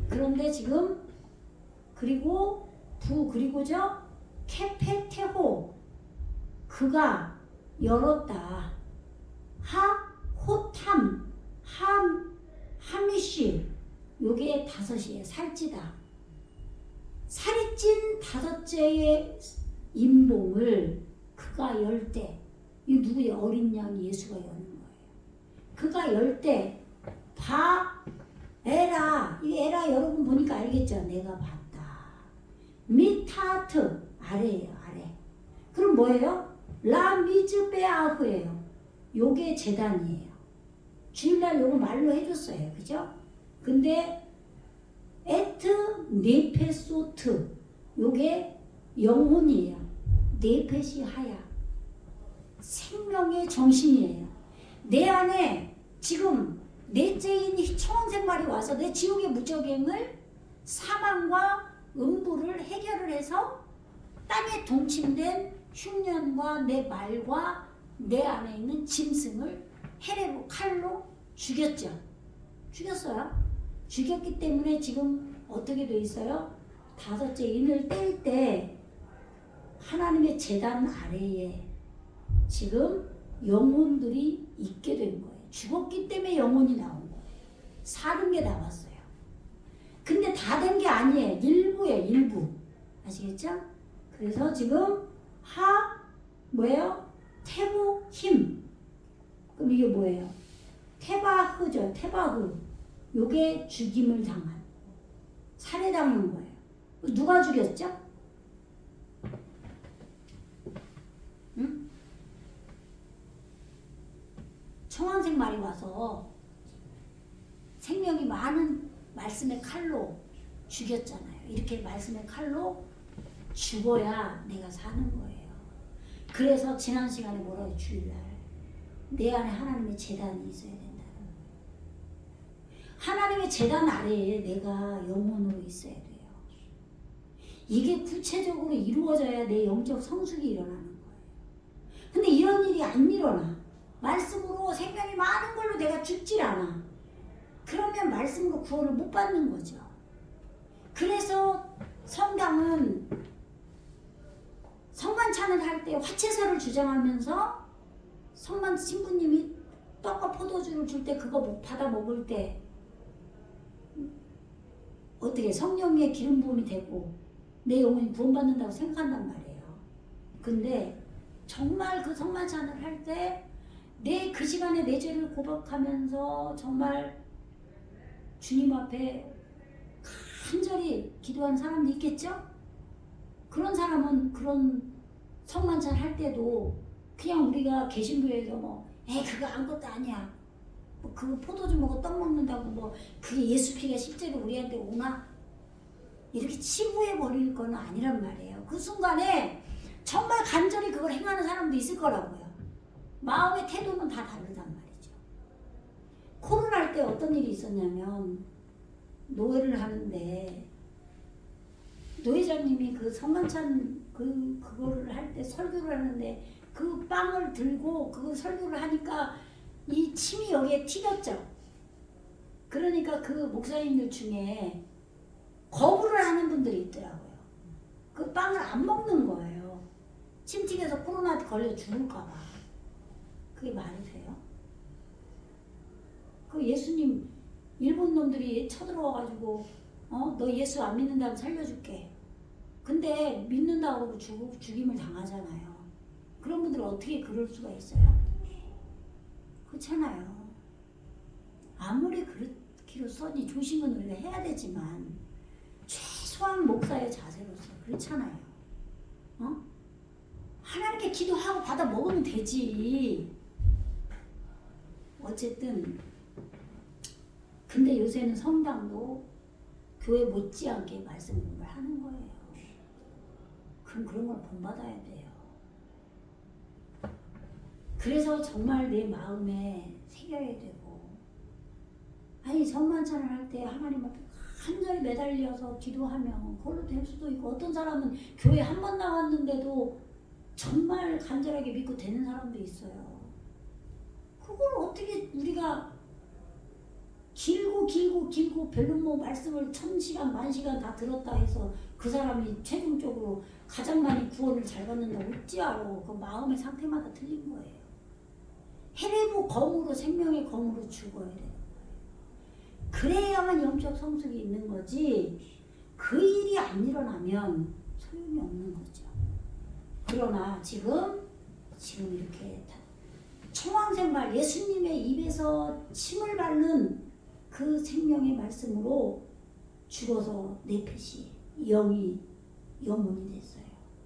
그런데 지금 그리고죠? 케페테호. 그가 열었다. 호탐. 하미시. 요게 5이에요. 살찌다. 살이 찐 5째의 임봉을 그가 열 때, 이 누구예요? 어린 양 예수가 여는 거예요. 그가 열 때, 에라. 이 에라 여러분 보니까 알겠죠? 내가 봤다. 미타트. 아래예요. 아래. 그럼 뭐예요? 라미즈베아흐예요. 요게 제단이에요. 주일날 요거 말로 해줬어요. 그죠? 근데 에트 네페소트 요게 영혼이에요. 네펫이 하야. 생명의 정신이에요. 내 안에 지금 넷째인 청원생말이 와서 내 지옥의 무적행을 사망과 음부를 해결을 해서 땅에 동침된 흉년과 내 말과 내 안에 있는 짐승을 헤레브 칼로 죽였어요. 죽였기 때문에 지금 어떻게 돼 있어요? 5째 인을 뗄 때 하나님의 제단 아래에 지금 영혼들이 있게 된 거예요. 죽었기 때문에 영혼이 나온 거예요. 사는 게 나왔어요. 근데 다 된 게 아니에요. 일부예요. 일부. 아시겠죠? 그래서 지금 뭐예요? 태부 힘. 그럼 이게 뭐예요? 테바흐죠. 테바흐. 요게 죽임을 당한. 살해당한 거예요. 누가 죽였죠? 응? 청왕생말이 와서 생명이 많은 말씀의 칼로 죽였잖아요. 이렇게 말씀의 칼로 죽어야 내가 사는 거예요. 그래서 지난 시간에 뭐라고 주일날 내 안에 하나님의 제단이 있어야 된다는 거예요. 하나님의 제단 아래에 내가 영혼으로 있어야 돼요. 이게 구체적으로 이루어져야 내 영적 성숙이 일어나는 거예요. 근데 이런 일이 안 일어나. 말씀으로 생명이 많은 걸로 내가 죽질 않아. 그러면 말씀으로 구원을 못 받는 거죠. 그래서 성당은 성만찬을 할 때 화채사를 주장하면서 성만 신부님이 떡과 포도주를 줄 때 그거 못 받아 먹을 때 어떻게 성령의 기름 부음이 되고 내 영혼이 구원받는다고 생각한단 말이에요. 근데 정말 그 성만찬을 할 때 내 그 시간에 내 죄를 고백하면서 정말 주님 앞에 간절히 기도하는 사람도 있겠죠? 그런 사람은 그런 성만찬 할 때도 그냥 우리가 개신교에서 그거 아무것도 아니야. 그 포도주 먹고 떡 먹는다고 그게 예수 피가 실제로 우리한테 오나? 이렇게 치부해 버릴 건 아니란 말이에요. 그 순간에 정말 간절히 그걸 행하는 사람도 있을 거라고요. 마음의 태도는 다 다르단 말이죠. 코로나 때 어떤 일이 있었냐면 노회를 하는데 노회장님이 그 성만찬 그거를 할 때 설교를 하는데 그 빵을 들고 그 설교를 하니까 이 침이 여기에 튀겼죠. 그러니까 그 목사님들 중에 거부를 하는 분들이 있더라고요. 그 빵을 안 먹는 거예요. 침 튀겨서 코로나 걸려 죽을까 봐. 그게 말이 돼요? 그 예수님 일본 놈들이 쳐들어와가지고 너 예수 안 믿는다면 살려줄게. 근데 믿는다고 그러고 죽임을 당하잖아요. 그런 분들은 어떻게 그럴 수가 있어요? 그렇잖아요. 아무리 기로서니 조심은 우리가 해야 되지만 최소한 목사의 자세로서 그렇잖아요. 하나님께 기도하고 받아 먹으면 되지. 어쨌든 근데 요새는 성당도 교회 못지않게 말씀 공부를 하는 거예요. 그럼 그런 걸 본받아야 돼요. 그래서 정말 내 마음에 새겨야 되고, 아니 성만찬을 할 때 하나님 앞에 간절히 매달려서 기도하면 그걸로 될 수도 있고, 어떤 사람은 교회 한 번 나왔는데도 정말 간절하게 믿고 되는 사람도 있어요. 그걸 어떻게 우리가 길고 별로 뭐 말씀을 1000시간 10,000시간 다 들었다 해서 그 사람이 최종적으로 가장 많이 구원을 잘 받는다고 어찌 알아. 그 마음의 상태마다 틀린 거예요. 헤레부 검으로, 생명의 검으로 죽어야 돼요. 그래야만 영적 성숙이 있는 거지, 그 일이 안 일어나면 소용이 없는 거죠. 그러나 지금 이렇게 청왕생발, 예수님의 입에서 침을 밟는 그 생명의 말씀으로 죽어서 네펫이 영혼이 됐어요.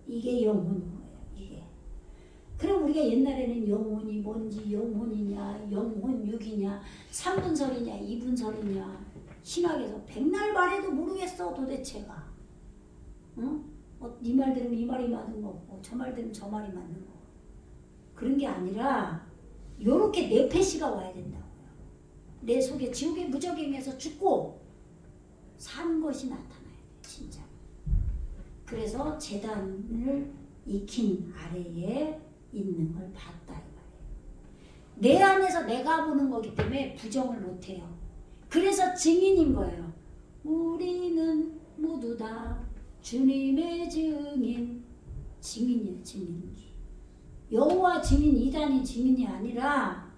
이게 영혼인 거예요. 이게. 그럼 우리가 옛날에는 영혼이 뭔지, 영혼이냐, 영혼육이냐, 3분설이냐, 2분설이냐, 신학에서 백날 말해도 모르겠어 도대체가. 이 말 들으면 이 말이 맞는 거고, 저 말 들으면 저 말이 맞는 거고. 그런 게 아니라 요렇게 네펫이가 와야 된다고요. 내 속에 지옥의 무적행에서 죽고 사는 것이 나타나야 돼, 진짜. 그래서 제단을 익힌 아래에 있는 걸 봤다 이 말이에요. 내 안에서 내가 보는 거기 때문에 부정을 못해요. 그래서 증인인 거예요. 우리는 모두 다 주님의 증인이에요. 증인. 여호와 증인, 이단이 증인이 아니라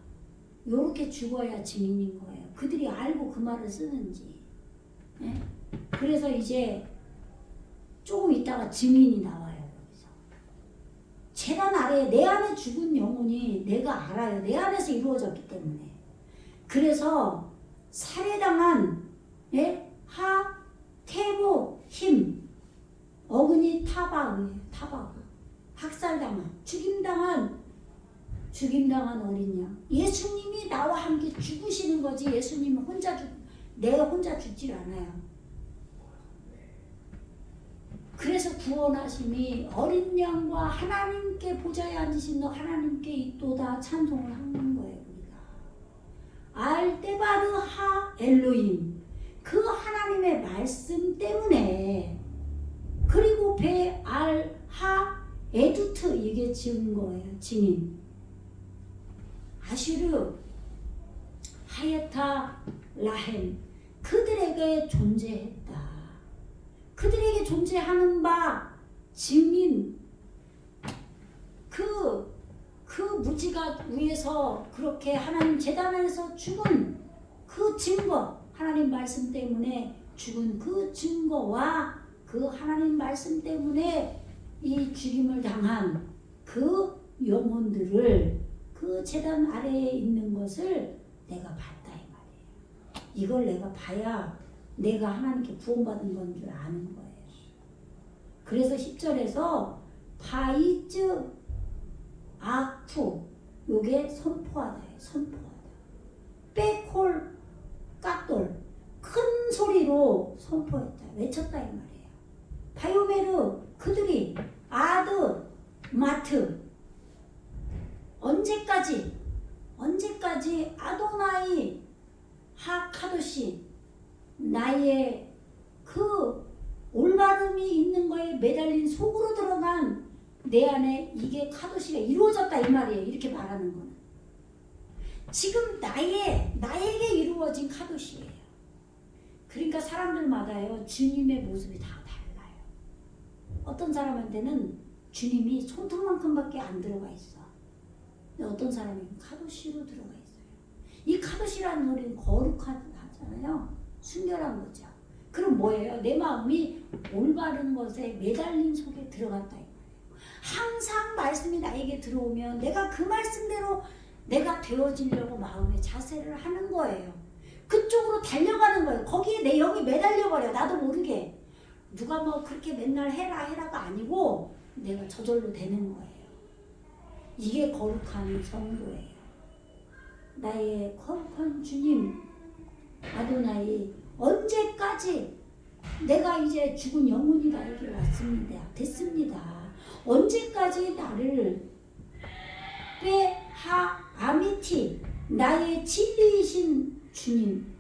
요렇게 죽어야 증인인 거예요. 그들이 알고 그 말을 쓰는지. 네? 그래서 이제 조금 있다가 증인이 나와요. 여기서. 제단 아래에 내 안에 죽은 영혼이 내가 알아요. 내 안에서 이루어졌기 때문에. 그래서 살해당한 태보 힘 어근이 타바의예요. 타바. 학살당한 죽임당한 어린 양. 예수님이 나와 함께 죽으시는 거지. 예수님은 내가 혼자 죽질 않아요. 그래서 구원하심이 어린 양과 하나님께 보좌에 앉으신 너 하나님께 있도다 찬송을 하는 거예요. 우리가 알데바르 하 엘로힘, 그 하나님의 말씀 때문에, 그리고 배 알 하 에두트, 이게 지은 거예요. 증인. 아슈르 하야타 라헴, 그들에게 존재했다. 그들에게 존재하는 바 증인, 그 무지가 위에서 그렇게 하나님 제단 안에서 죽은 그 증거, 하나님 말씀 때문에 죽은 그 증거와 그 하나님 말씀 때문에 이 죽임을 당한 그 영혼들을, 그 제단 아래에 있는 것을 내가 봤다 이 말이에요. 이걸 내가 봐야 내가 하나님께 구원받은 건 줄 아는 거예요. 그래서 10절에서 바이즈 아쿠, 요게 선포하다예요. 선포하다. 빼콜 깍돌, 큰 소리로 선포했다. 외쳤다 이 말이에요. 바요메르, 그들이 아드 마트, 언제까지 아도나이 하카도시, 나의 그 올바름이 있는 거에 매달린 속으로 들어간 내 안에 이게 카도시가 이루어졌다 이 말이에요. 이렇게 말하는 거는 지금 나에게 이루어진 카도시예요. 그러니까 사람들마다요 주님의 모습이 다 달라요. 어떤 사람한테는 주님이 손톱만큼밖에 안 들어가 있어. 근데 어떤 사람은 카도시로 들어가 있어요. 이 카도시라는 소리는 거룩하잖아요. 순결한 거죠. 그럼 뭐예요? 내 마음이 올바른 것에 매달린 속에 들어갔다 이 말이에요. 항상 말씀이 나에게 들어오면 내가 그 말씀대로 내가 되어지려고 마음의 자세를 하는 거예요. 그쪽으로 달려가는 거예요. 거기에 내 영이 매달려 버려. 나도 모르게. 누가 뭐 그렇게 맨날 해라가 아니고 내가 저절로 되는 거예요. 이게 거룩한 성도예요. 나의 거룩한 주님 아도나이, 언제까지 내가 이제 죽은 영혼이 나에게 왔습니다. 됐습니다. 언제까지 나를 아미티, 나의 진리이신 주님,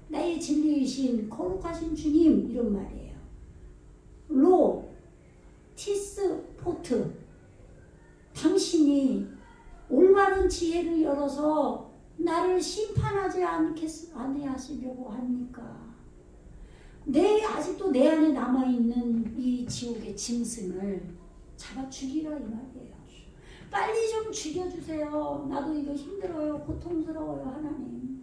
나의 진리이신 거룩하신 주님, 이런 말이에요. 티스 포트, 당신이 올바른 지혜를 열어서 나를 심판하지 아니하시려고 합니까? 아직도 내 안에 남아있는 이 지옥의 짐승을 잡아 죽이라 이 말이에요. 빨리 좀 죽여주세요. 나도 이거 힘들어요. 고통스러워요. 하나님.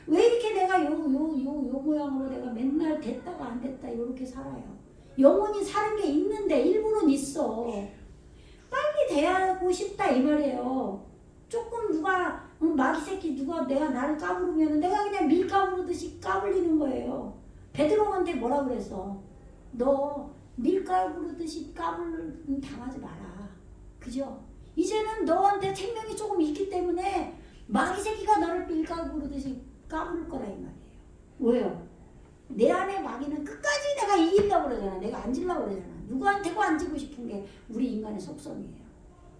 왜 이렇게 내가 요 모양으로 내가 맨날 됐다가 안 됐다 이렇게 살아요. 영혼이 사는 게 있는데 일부는 있어. 빨리 돼야고 싶다 이 말이에요. 조금 누가 마귀 새끼 누가 나를 까부르면 내가 그냥 밀 까부르듯이 까불리는 거예요. 베드로한테 뭐라 그랬어? 너 밀 까부르듯이 당하지 마라. 그죠? 이제는 너한테 생명이 조금 있기 때문에 마귀 새끼가 너를 밀 까부르듯이 까부를 거라 이 말이에요. 왜요? 내 안에 마귀는 끝까지 내가 이기려고 그러잖아. 내가 앉으려고 그러잖아. 누구한테고 앉고 싶은 게 우리 인간의 속성이에요.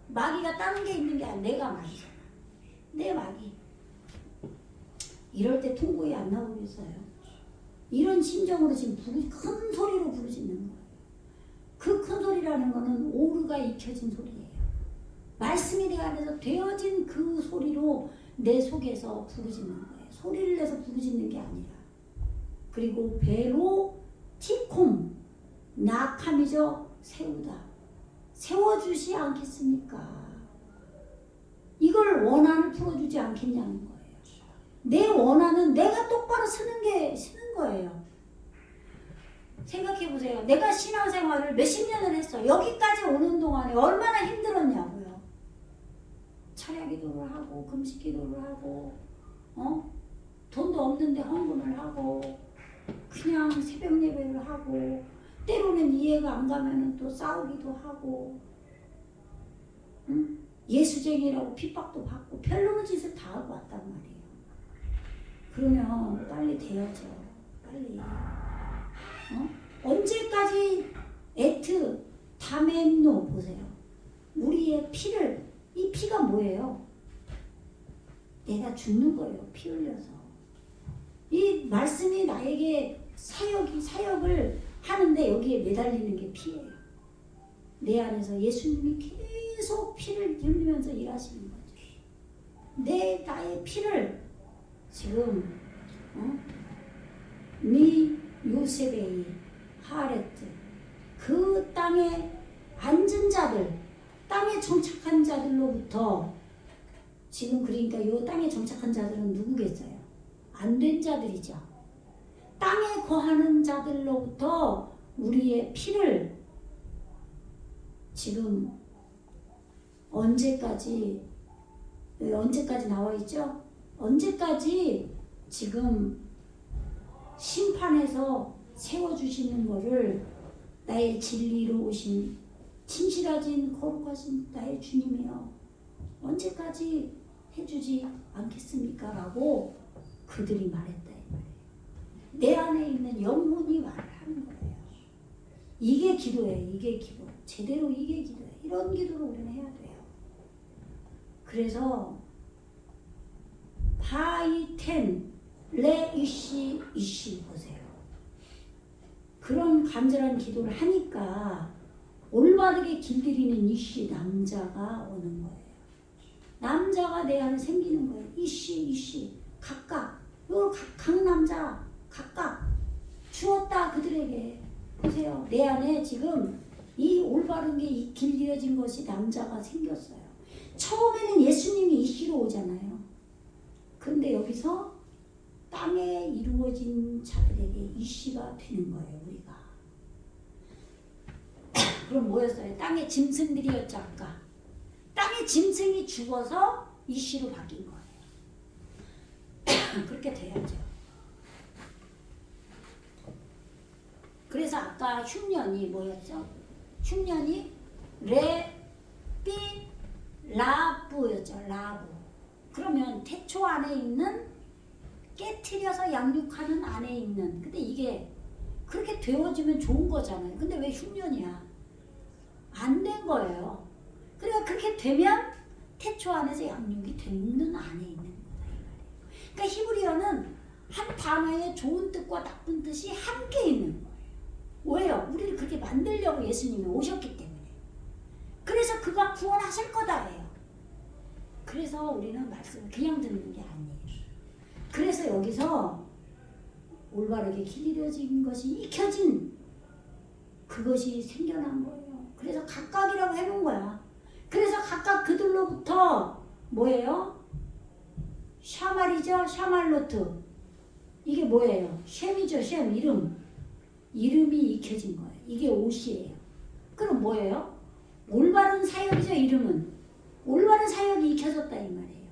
마귀가 다른 게 있는 게 아니라 내가 마귀잖아. 내 마귀. 이럴 때 통곡이 안 나오겠어요. 이런 심정으로 지금 큰 소리로 부르짖는 거예요. 그 큰 소리라는 거는 오르가 익혀진 소리예요. 말씀이 내 안에서 되어진 그 소리로 내 속에서 부르짖는 거예요. 소리를 내서 부르짖는 게 아니라. 그리고 배로 티콤, 낙함이죠. 세우다. 세워주지 않겠습니까? 이걸 원한을 풀어주지 않겠냐는 거예요. 내 원한은 내가 똑바로 쓰는 거예요. 생각해보세요. 내가 신앙생활을 몇십 년을 했어. 여기까지 오는 동안에 얼마나 힘들었냐고요. 철야기도를 하고 금식기도를 하고 돈도 없는데 헌금을 하고 그냥 새벽 예배를 하고 때로는 이해가 안 가면은 또 싸우기도 하고 예수쟁이라고 핍박도 받고 별로는 짓을 다 하고 왔단 말이에요. 그러면 빨리 돼야죠. 빨리. 언제까지 다멘노 보세요. 우리의 피를, 이 피가 뭐예요? 내가 죽는 거예요. 피 흘려서. 이 말씀이 나에게 사역을 하는데 여기에 매달리는 게 피예요. 내 안에서 예수님이 계속 피를 흘리면서 일하시는 거죠. 나의 피를 지금 미 요세베이 하레트 그 땅에 앉은 자들, 땅에 정착한 자들로부터 지금 그러니까 이 땅에 정착한 자들은 누구겠어요? 안 된 자들이죠. 땅에 거하는 자들로부터 우리의 피를 지금 언제까지 나와 있죠? 언제까지 지금 심판해서 세워주시는 거를 나의 진리로 오신 진실하신 거룩하신 나의 주님이여 언제까지 해주지 않겠습니까? 라고 그들이 말했다 이 말이에요. 내 안에 있는 영혼이 말을 하는 거예요. 이게 기도예요. 이게 기도. 제대로 이게 기도예요. 이런 기도를 우리는 해야 돼요. 그래서 바이텐 레 이시 보세요. 그런 간절한 기도를 하니까 올바르게 길들이는 이시 남자가 오는 거예요. 남자가 내 안에 생기는 거예요. 이시 각각 각 남자 각각 주었다 그들에게. 보세요. 내 안에 지금 이 올바른 게 길들여진 것이 남자가 생겼어요. 처음에는 예수님이 이시로 오잖아요. 근데 여기서 땅에 이루어진 자들에게 이시가 되는 거예요. 우리가. 그럼 뭐였어요? 땅의 짐승들이었죠. 아까. 땅의 짐승이 죽어서 이시로 바뀐 거예요. 그렇게 돼야죠. 그래서 아까 흉년이 뭐였죠? 흉년이 레, 삐, 라부였죠. 라부. 그러면 태초 안에 있는 깨트려서 양육하는 안에 있는, 근데 이게 그렇게 되어지면 좋은 거잖아요. 근데 왜 흉년이야? 안 된 거예요. 그러니까 그렇게 되면 태초 안에서 양육이 되는 안에 있는 거다 이 말이에요. 그러니까 히브리어는 한 단어에 좋은 뜻과 나쁜 뜻이 함께 있는 거예요. 왜요? 우리를 그렇게 만들려고 예수님이 오셨기 때문에. 그래서 그가 구원하실 거다예요. 그래서 우리는 말씀을 그냥 듣는 게 아니에요. 그래서 여기서 올바르게 길들여진 것이 익혀진 그것이 생겨난 거예요. 그래서 각각이라고 해놓은 거야. 그래서 각각 그들로부터 뭐예요? 샤말이죠. 샤말로트. 이게 뭐예요? 셈이죠. 셈. 이름이 익혀진 거예요. 이게 옷이에요. 그럼 뭐예요? 올바른 사역이죠. 이름은. 올바른 사역이 익혀졌다 이 말이에요.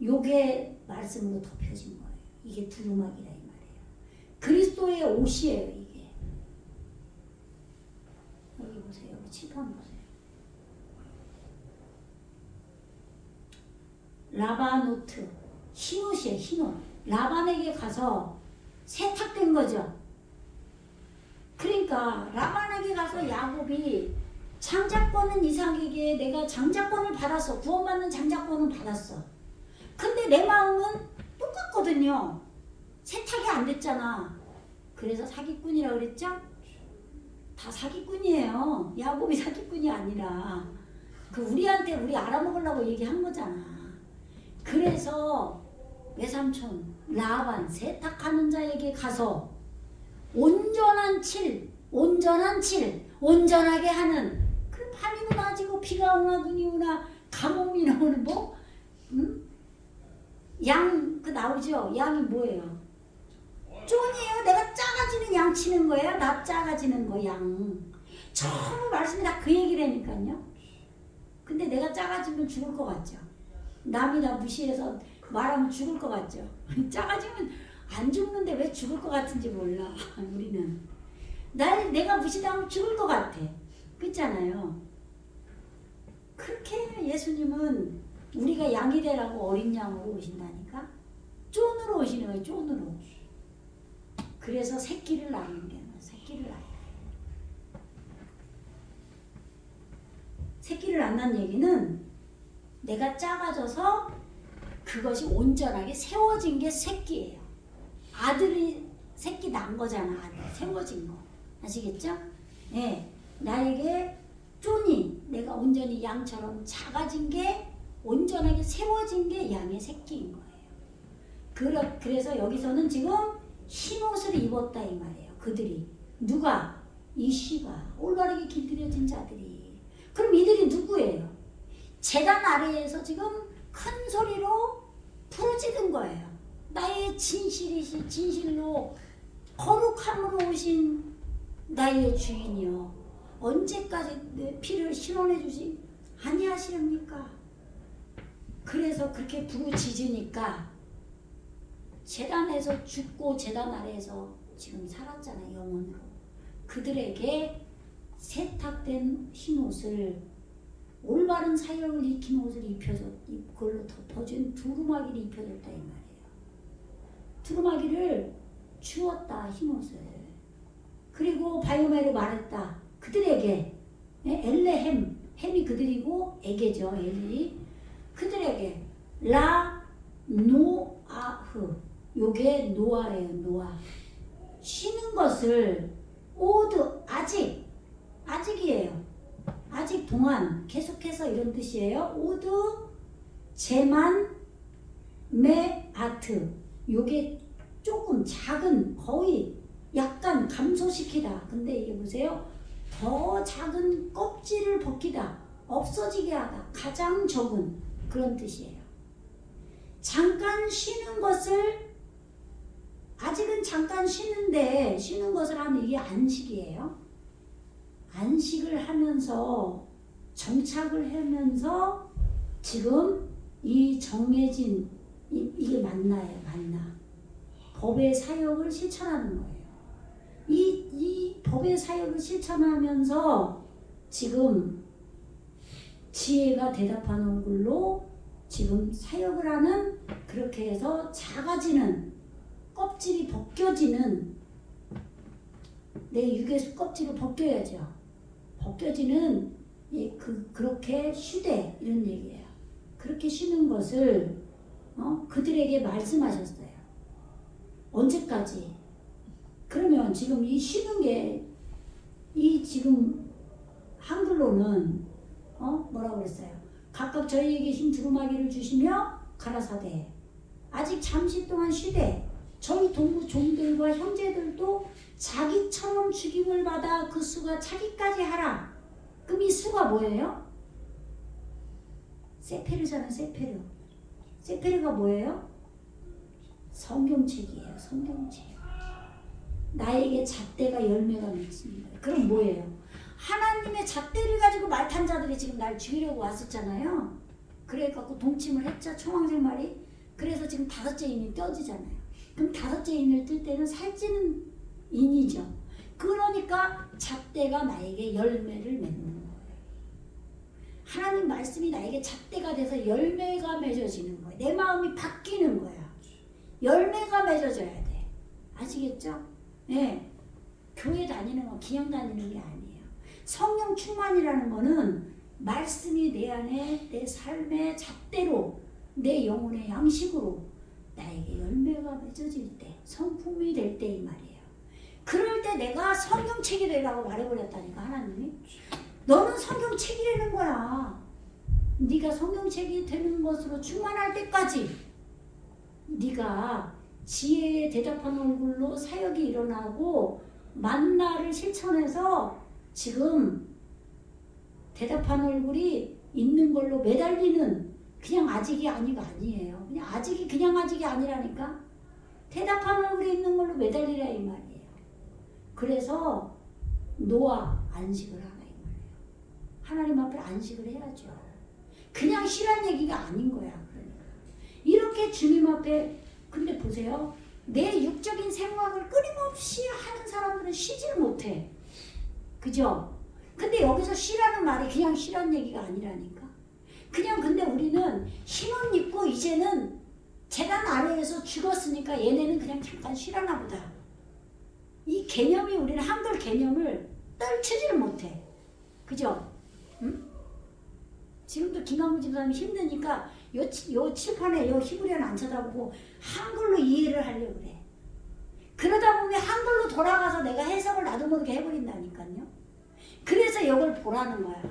요게 말씀으로 덮여진 거예요. 이게 두루마기라 이 말이에요. 그리스도의 옷이에요. 이게. 여기 보세요. 여기 칠판 보세요. 라바노트. 흰옷이에요. 흰옷. 라반에게 가서 세탁된 거죠. 그러니까 라반에게 가서 야곱이 장자권은 이삭에게 내가 장자권을 받았어. 구원받는 장자권을 받았어. 근데 내 마음은 똑같거든요. 세탁이 안 됐잖아. 그래서 사기꾼이라고 그랬죠? 다 사기꾼이에요. 야곱이 사기꾼이 아니라 그 우리한테 우리 알아먹으려고 얘기한 거잖아. 그래서 외삼촌 라반 세탁하는 자에게 가서 온전하게 하는 그 밤이 낮이고 비가 오나 눈이 오나 가뭄이 나오는 뭐 양 그 나오죠. 양이 뭐예요? 쫀이에요. 내가 작아지는 양 치는 거예요. 나 작아지는 거 양. 전부 말씀이 다 그 얘기라니까요. 근데 내가 작아지면 죽을 것 같죠. 남이 나 무시해서 말하면 죽을 것 같죠. 작아지면 안 죽는데 왜 죽을 것 같은지 몰라. 우리는 내가 무시당하면 죽을 것 같아. 그렇잖아요. 그렇게 예수님은 우리가 양이 되라고 어린 양으로 오신다니까. 쫀으로 오시는 거예요. 쫀으로. 그래서 새끼를 낳는 게 새끼를 낳아요. 새끼를 낳는 얘기는 내가 작아져서 그것이 온전하게 세워진 게 새끼예요. 아들이 새끼 낳은 거잖아. 아들 세워진 거. 아시겠죠? 네. 나에게 쫀이 내가 온전히 양처럼 작아진 게 온전하게 세워진 게 양의 새끼인 거예요. 그래서 여기서는 지금 흰 옷을 입었다 이 말이에요. 그들이. 누가? 이 씨가 올바르게 길들여진 자들이. 그럼 이들이 누구예요? 제단 아래에서 지금 큰 소리로 부르짖은 거예요. 나의 진실로 거룩함으로 오신 나의 주인이여, 언제까지 내 피를 신원해 주시 아니하시렵니까? 그래서 그렇게 부르짖으니까 제단에서 죽고 제단 아래에서 지금 살았잖아요. 영원으로. 그들에게 세탁된 흰옷을, 올바른 사역을 익힌 옷을 그걸로 덮어준 두루마기를 입혀줬다 이 말이에요. 두루마기를 주었다 흰옷을. 그리고 바요메를 말했다. 그들에게 엘레헴, 햄이 그들이고 에게죠. 엘이. 그들에게 라 노아흐, 요게 노아예요. 노아. 쉬는 것을 오드, 아직이에요. 아직 동안, 계속해서 이런 뜻이에요. 오드 제만 메 아트, 요게 조금 작은, 거의 약간 감소시키다. 근데 이게 보세요. 더 작은 껍질을 벗기다. 없어지게 하다. 가장 적은 그런 뜻이에요. 잠깐 쉬는 것을, 아직은 잠깐 쉬는데 쉬는 것을 하는 이게 안식이에요. 안식을 하면서 정착을 하면서 지금 이 정해진 이게 만나예요. 만나. 법의 사역을 실천하는 거예요. 이 법의 사역을 실천하면서 지금 지혜가 대답한 얼굴로 지금 사역을 하는, 그렇게 해서 작아지는, 껍질이 벗겨지는, 내 육의 껍질을 벗겨야죠. 벗겨지는 그렇게 쉬되, 이런 얘기예요. 그렇게 쉬는 것을 그들에게 말씀하셨어요. 언제까지? 그러면 지금 이 쉬는 게, 이 지금 한글로는 뭐라고 그랬어요? 각각 저희에게 흰 두루마기를 주시며 가라사대 아직 잠시 동안 쉬되 저희 동무 종들과 형제들도 자기처럼 죽임을 받아 그 수가 차기까지 하라. 그럼 이 수가 뭐예요? 세페르잖아요. 세페르. 세페르가 뭐예요? 성경책이에요. 성경책. 나에게 잣대가 열매가 맺습니다. 그럼 뭐예요? 하나님의 잣대를 가지고 말탄 자들이 지금 날 죽이려고 왔었잖아요. 그래갖고 동침을 했죠. 초망생 말이. 그래서 지금 5째 인이 떠지잖아요. 그럼 5째 인을 뜰 때는 살찌는 인이죠. 그러니까 잣대가 나에게 열매를 맺는 거예요. 하나님 말씀이 나에게 잣대가 돼서 열매가 맺어지는 거예요. 내 마음이 바뀌는 거야. 열매가 맺어져야 돼. 아시겠죠? 네. 교회 다니는 거 그냥 다니는 게 아니에요. 성령 충만이라는 거는 말씀이 내 안에, 내 삶의 잣대로, 내 영혼의 양식으로 나에게 열매가 맺어질 때, 성품이 될 때 이 말이에요. 그럴 때 내가 성경책이 되라고 말해버렸다니까 하나님이. 너는 성경책이라는 거야. 네가 성경책이 되는 것으로 충만할 때까지 네가 지혜에 대답하는 얼굴로 사역이 일어나고 만나를 실천해서 지금 대답하는 얼굴이 있는 걸로 매달리는, 그냥 아직이 아니가 아니에요. 그냥 아직이 그냥 아직이 아니라니까. 대답하는 얼굴이 있는 걸로 매달리라 이 말이에요. 그래서 노아 안식을 하라 이 말이에요. 하나님 앞에 안식을 해야죠. 그냥 쉬란 얘기가 아닌 거야. 그러니까 이렇게 주님 앞에, 근데 보세요. 내 육적인 생활을 끊임없이 하는 사람들은 쉬질 못해. 그죠? 근데 여기서 쉬라는 말이 그냥 쉬란 얘기가 아니라니까. 그냥 근데 우리는 힘은 있고 이제는 재단 아래에서 죽었으니까 얘네는 그냥 잠깐 쉬라나 보다. 이 개념이, 우리는 한글 개념을 떨치지를 못해. 그죠? 응? 지금도 김한구 집사님이 힘드니까 요 칠판에 요 히브리어는 안 쳐다보고 한글로 이해를 하려고 그래. 그러다 보면 한글로 돌아가서 내가 해석을 나도 모르게 해버린다니까요. 그래서 이걸 보라는 거야.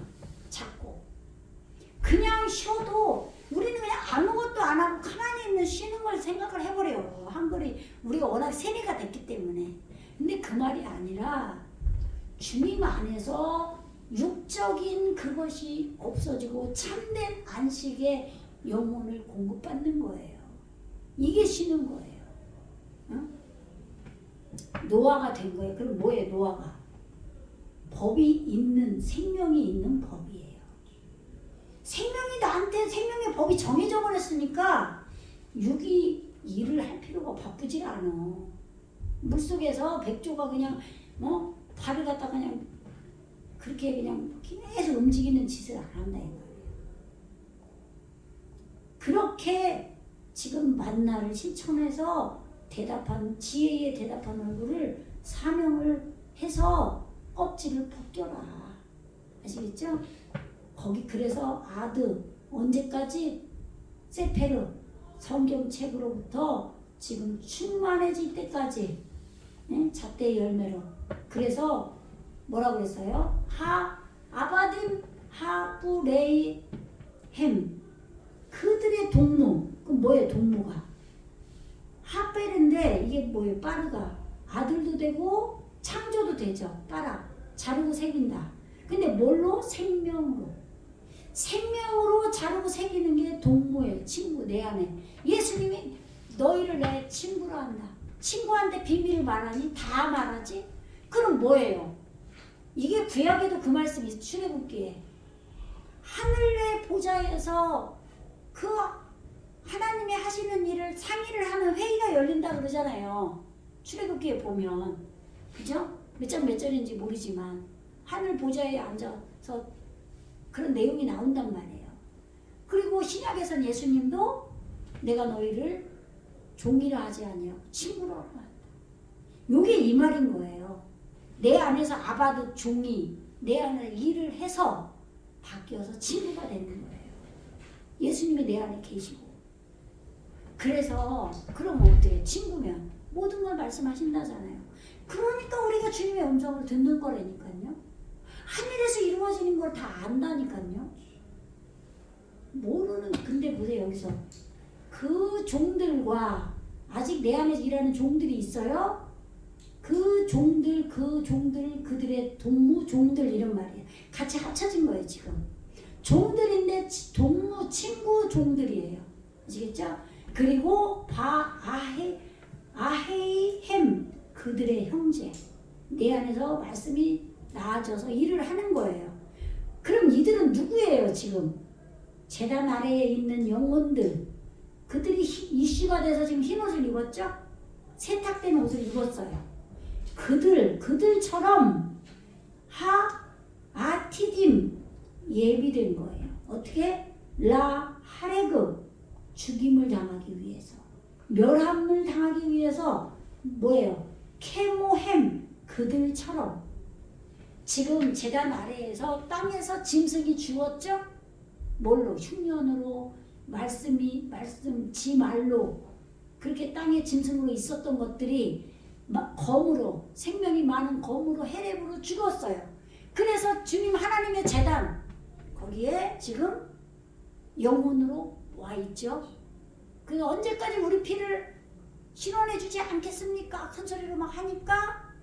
자꾸. 그냥 쉬어도 우리는 그냥 아무것도 안 하고 가만히 있는 쉬는 걸 생각을 해버려요. 한글이 우리가 워낙 세뇌가 됐기 때문에. 근데 그 말이 아니라 주님 안에서 육적인 그것이 없어지고 참된 안식의 영혼을 공급받는 거예요. 이게 쉬는 거예요. 응? 노아가 된 거예요. 그럼 뭐예요? 노아가? 법이 있는, 생명이 있는 법이에요. 생명이 나한테, 생명의 법이 정해져 버렸으니까 육이 일을 할 필요가, 바쁘질 않아. 물속에서 백조가 그냥 발을 갖다 그냥 그렇게 그냥 계속 움직이는 짓을 안 한다 이 말이에요. 그렇게 지금 만나를 실천해서 대답한, 지혜에 대답한 얼굴을 사명을 해서 껍질을 벗겨라. 아시겠죠? 거기 그래서 아드 언제까지? 세페르 성경책으로부터 지금 충만해질 때까지, 잣대의 열매로. 그래서 뭐라고 그랬어요? 아바딤 하브레이 햄, 그들의 동무. 그럼 뭐예요? 동무가 하벨인데 이게 뭐예요? 빠르가 아들도 되고 창조도 되죠. 빠라 자르고 새긴다. 근데 뭘로? 생명으로. 생명으로 자르고 새기는 게 동무예요. 친구, 내 안에. 예수님이 너희를 내 친구로 한다. 친구한테 비밀을 말하니 다 말하지? 그럼 뭐예요? 이게 구약에도 그 말씀이 출애굽기에 하늘의 보좌에서 그 하나님이 하시는 일을 상의를 하는 회의가 열린다 그러잖아요. 출애굽기에 보면 그죠? 몇 장 몇 절인지 모르지만 하늘 보좌에 앉아서 그런 내용이 나온단 말이에요. 그리고 신약에서는 예수님도 내가 너희를 종이라 하지 아니하고 친구로 한다. 요게 이 말인 거예요. 내 안에서 아바도 종이 내 안에 일을 해서 바뀌어서 친구가 되는 거예요. 예수님이 내 안에 계시고. 그래서 그럼 어때요? 친구면 모든 걸 말씀하신다잖아요. 그러니까 우리가 주님의 음성을 듣는 거라니까요. 하늘에서 이루어지는 걸 다 안다니까요. 모르는 근데 보세요. 여기서 그 종들과 아직 내 안에서 일하는 종들이 있어요. 그 종들 그들의 동무 종들 이런 말이에요. 같이 합쳐진 거예요 지금. 종들인데 동무 친구 종들이에요. 아시겠죠? 그리고 아헤이햄 그들의 형제. 내 안에서 말씀이 나아져서 일을 하는 거예요. 그럼 이들은 누구예요 지금? 제단 아래에 있는 영혼들. 그들이 이슈가 돼서 지금 흰옷을 입었죠? 세탁된 옷을 입었어요. 그들처럼 아티딤 예비된 거예요. 어떻게? 라 하레그 죽임을 당하기 위해서, 멸함을 당하기 위해서 뭐예요? 케모햄 그들처럼 지금 제단 아래에서 땅에서 짐승이 죽었죠? 뭘로? 흉년으로 말씀 지 말로 그렇게 땅에 짐승으로 있었던 것들이 검으로 생명이 많은 검으로 헤렙으로 죽었어요. 그래서 주님 하나님의 제단 거기에 지금 영혼으로 와 있죠. 그 언제까지 우리 피를 신원해 주지 않겠습니까? 큰 소리로 막 하니까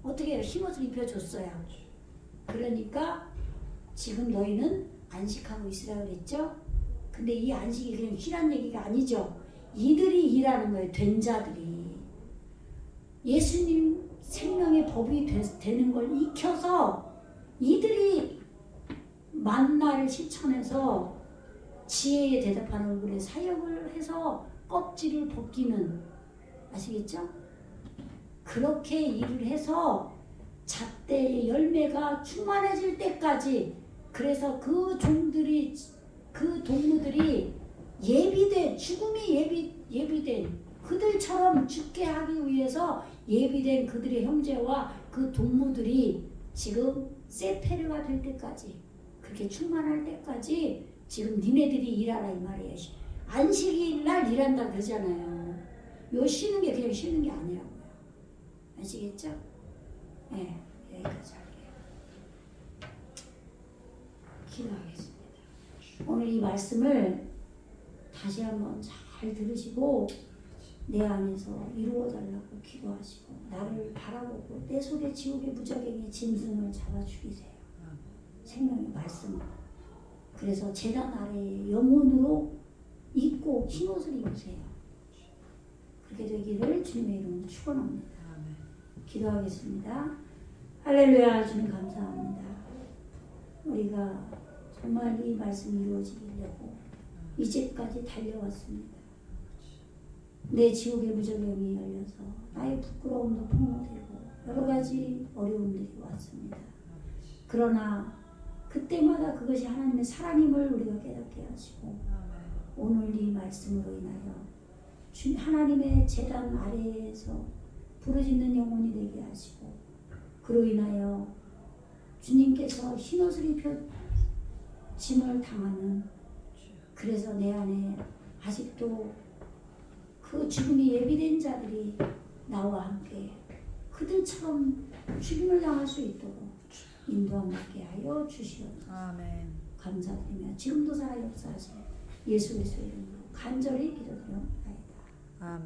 어떻게 해요? 흰옷을 입혀줬어요. 그러니까 지금 너희는 안식하고 있으라 그랬죠. 근데 이 안식이 그냥 쉬란 얘기가 아니죠. 이들이 일하는 거예요. 된 자들이 예수님 생명의 법이 되는 걸 익혀서 이들이 만나를 실천해서 지혜에 대답하는 얼굴에 사역을 해서 껍질을 벗기는, 아시겠죠? 그렇게 일을 해서 잣대의 열매가 충만해질 때까지, 그래서 그 종들이 그 동무들이 예비된, 죽음이 예비된 그들처럼 죽게 하기 위해서 예비된 그들의 형제와 그 동무들이 지금 세페르가 될 때까지, 그렇게 충만할 때까지 지금 니네들이 일하라 이 말이에요. 안식일 날 일한다 그러잖아요. 요 쉬는 게 그냥 쉬는 게 아니라고요. 아시겠죠? 네, 여기까지 할게요. 기도하겠습니다. 오늘 이 말씀을 다시 한번 잘 들으시고 내 안에서 이루어달라고 기도하시고 나를 바라보고 내 속에 지옥의 무자경의 짐승을 잡아 죽이세요. 생명의 말씀으로. 그래서 제단 아래에 영혼으로 입고 흰옷을 입으세요. 그렇게 되기를 주님의 이름으로 축원합니다. 기도하겠습니다. 할렐루야. 주님 감사합니다. 우리가 정말 이 말씀이 이루어지려고 이제까지 달려왔습니다. 내 지옥의 무저병이 열려서 나의 부끄러움도 폭로되고 여러 가지 어려움들이 왔습니다. 그러나 그때마다 그것이 하나님의 사랑임을 우리가 깨닫게 하시고 오늘 이 말씀으로 인하여 하나님의 제단 아래에서 부르짖는 영혼이 되게 하시고 그로 인하여 주님께서 흰옷을 입혀 짐을 당하는, 그래서 내 안에 아직도 그 죽음이 예비된 자들이 나와 함께 그들처럼 죽임을 당할 수 있도록 인도함 받게 하여 주시옵소서. 아멘. 감사드리며 지금도 살아 역사하시는 예수 그리스도의 이름으로 간절히 기도드리옵나이다. 아멘.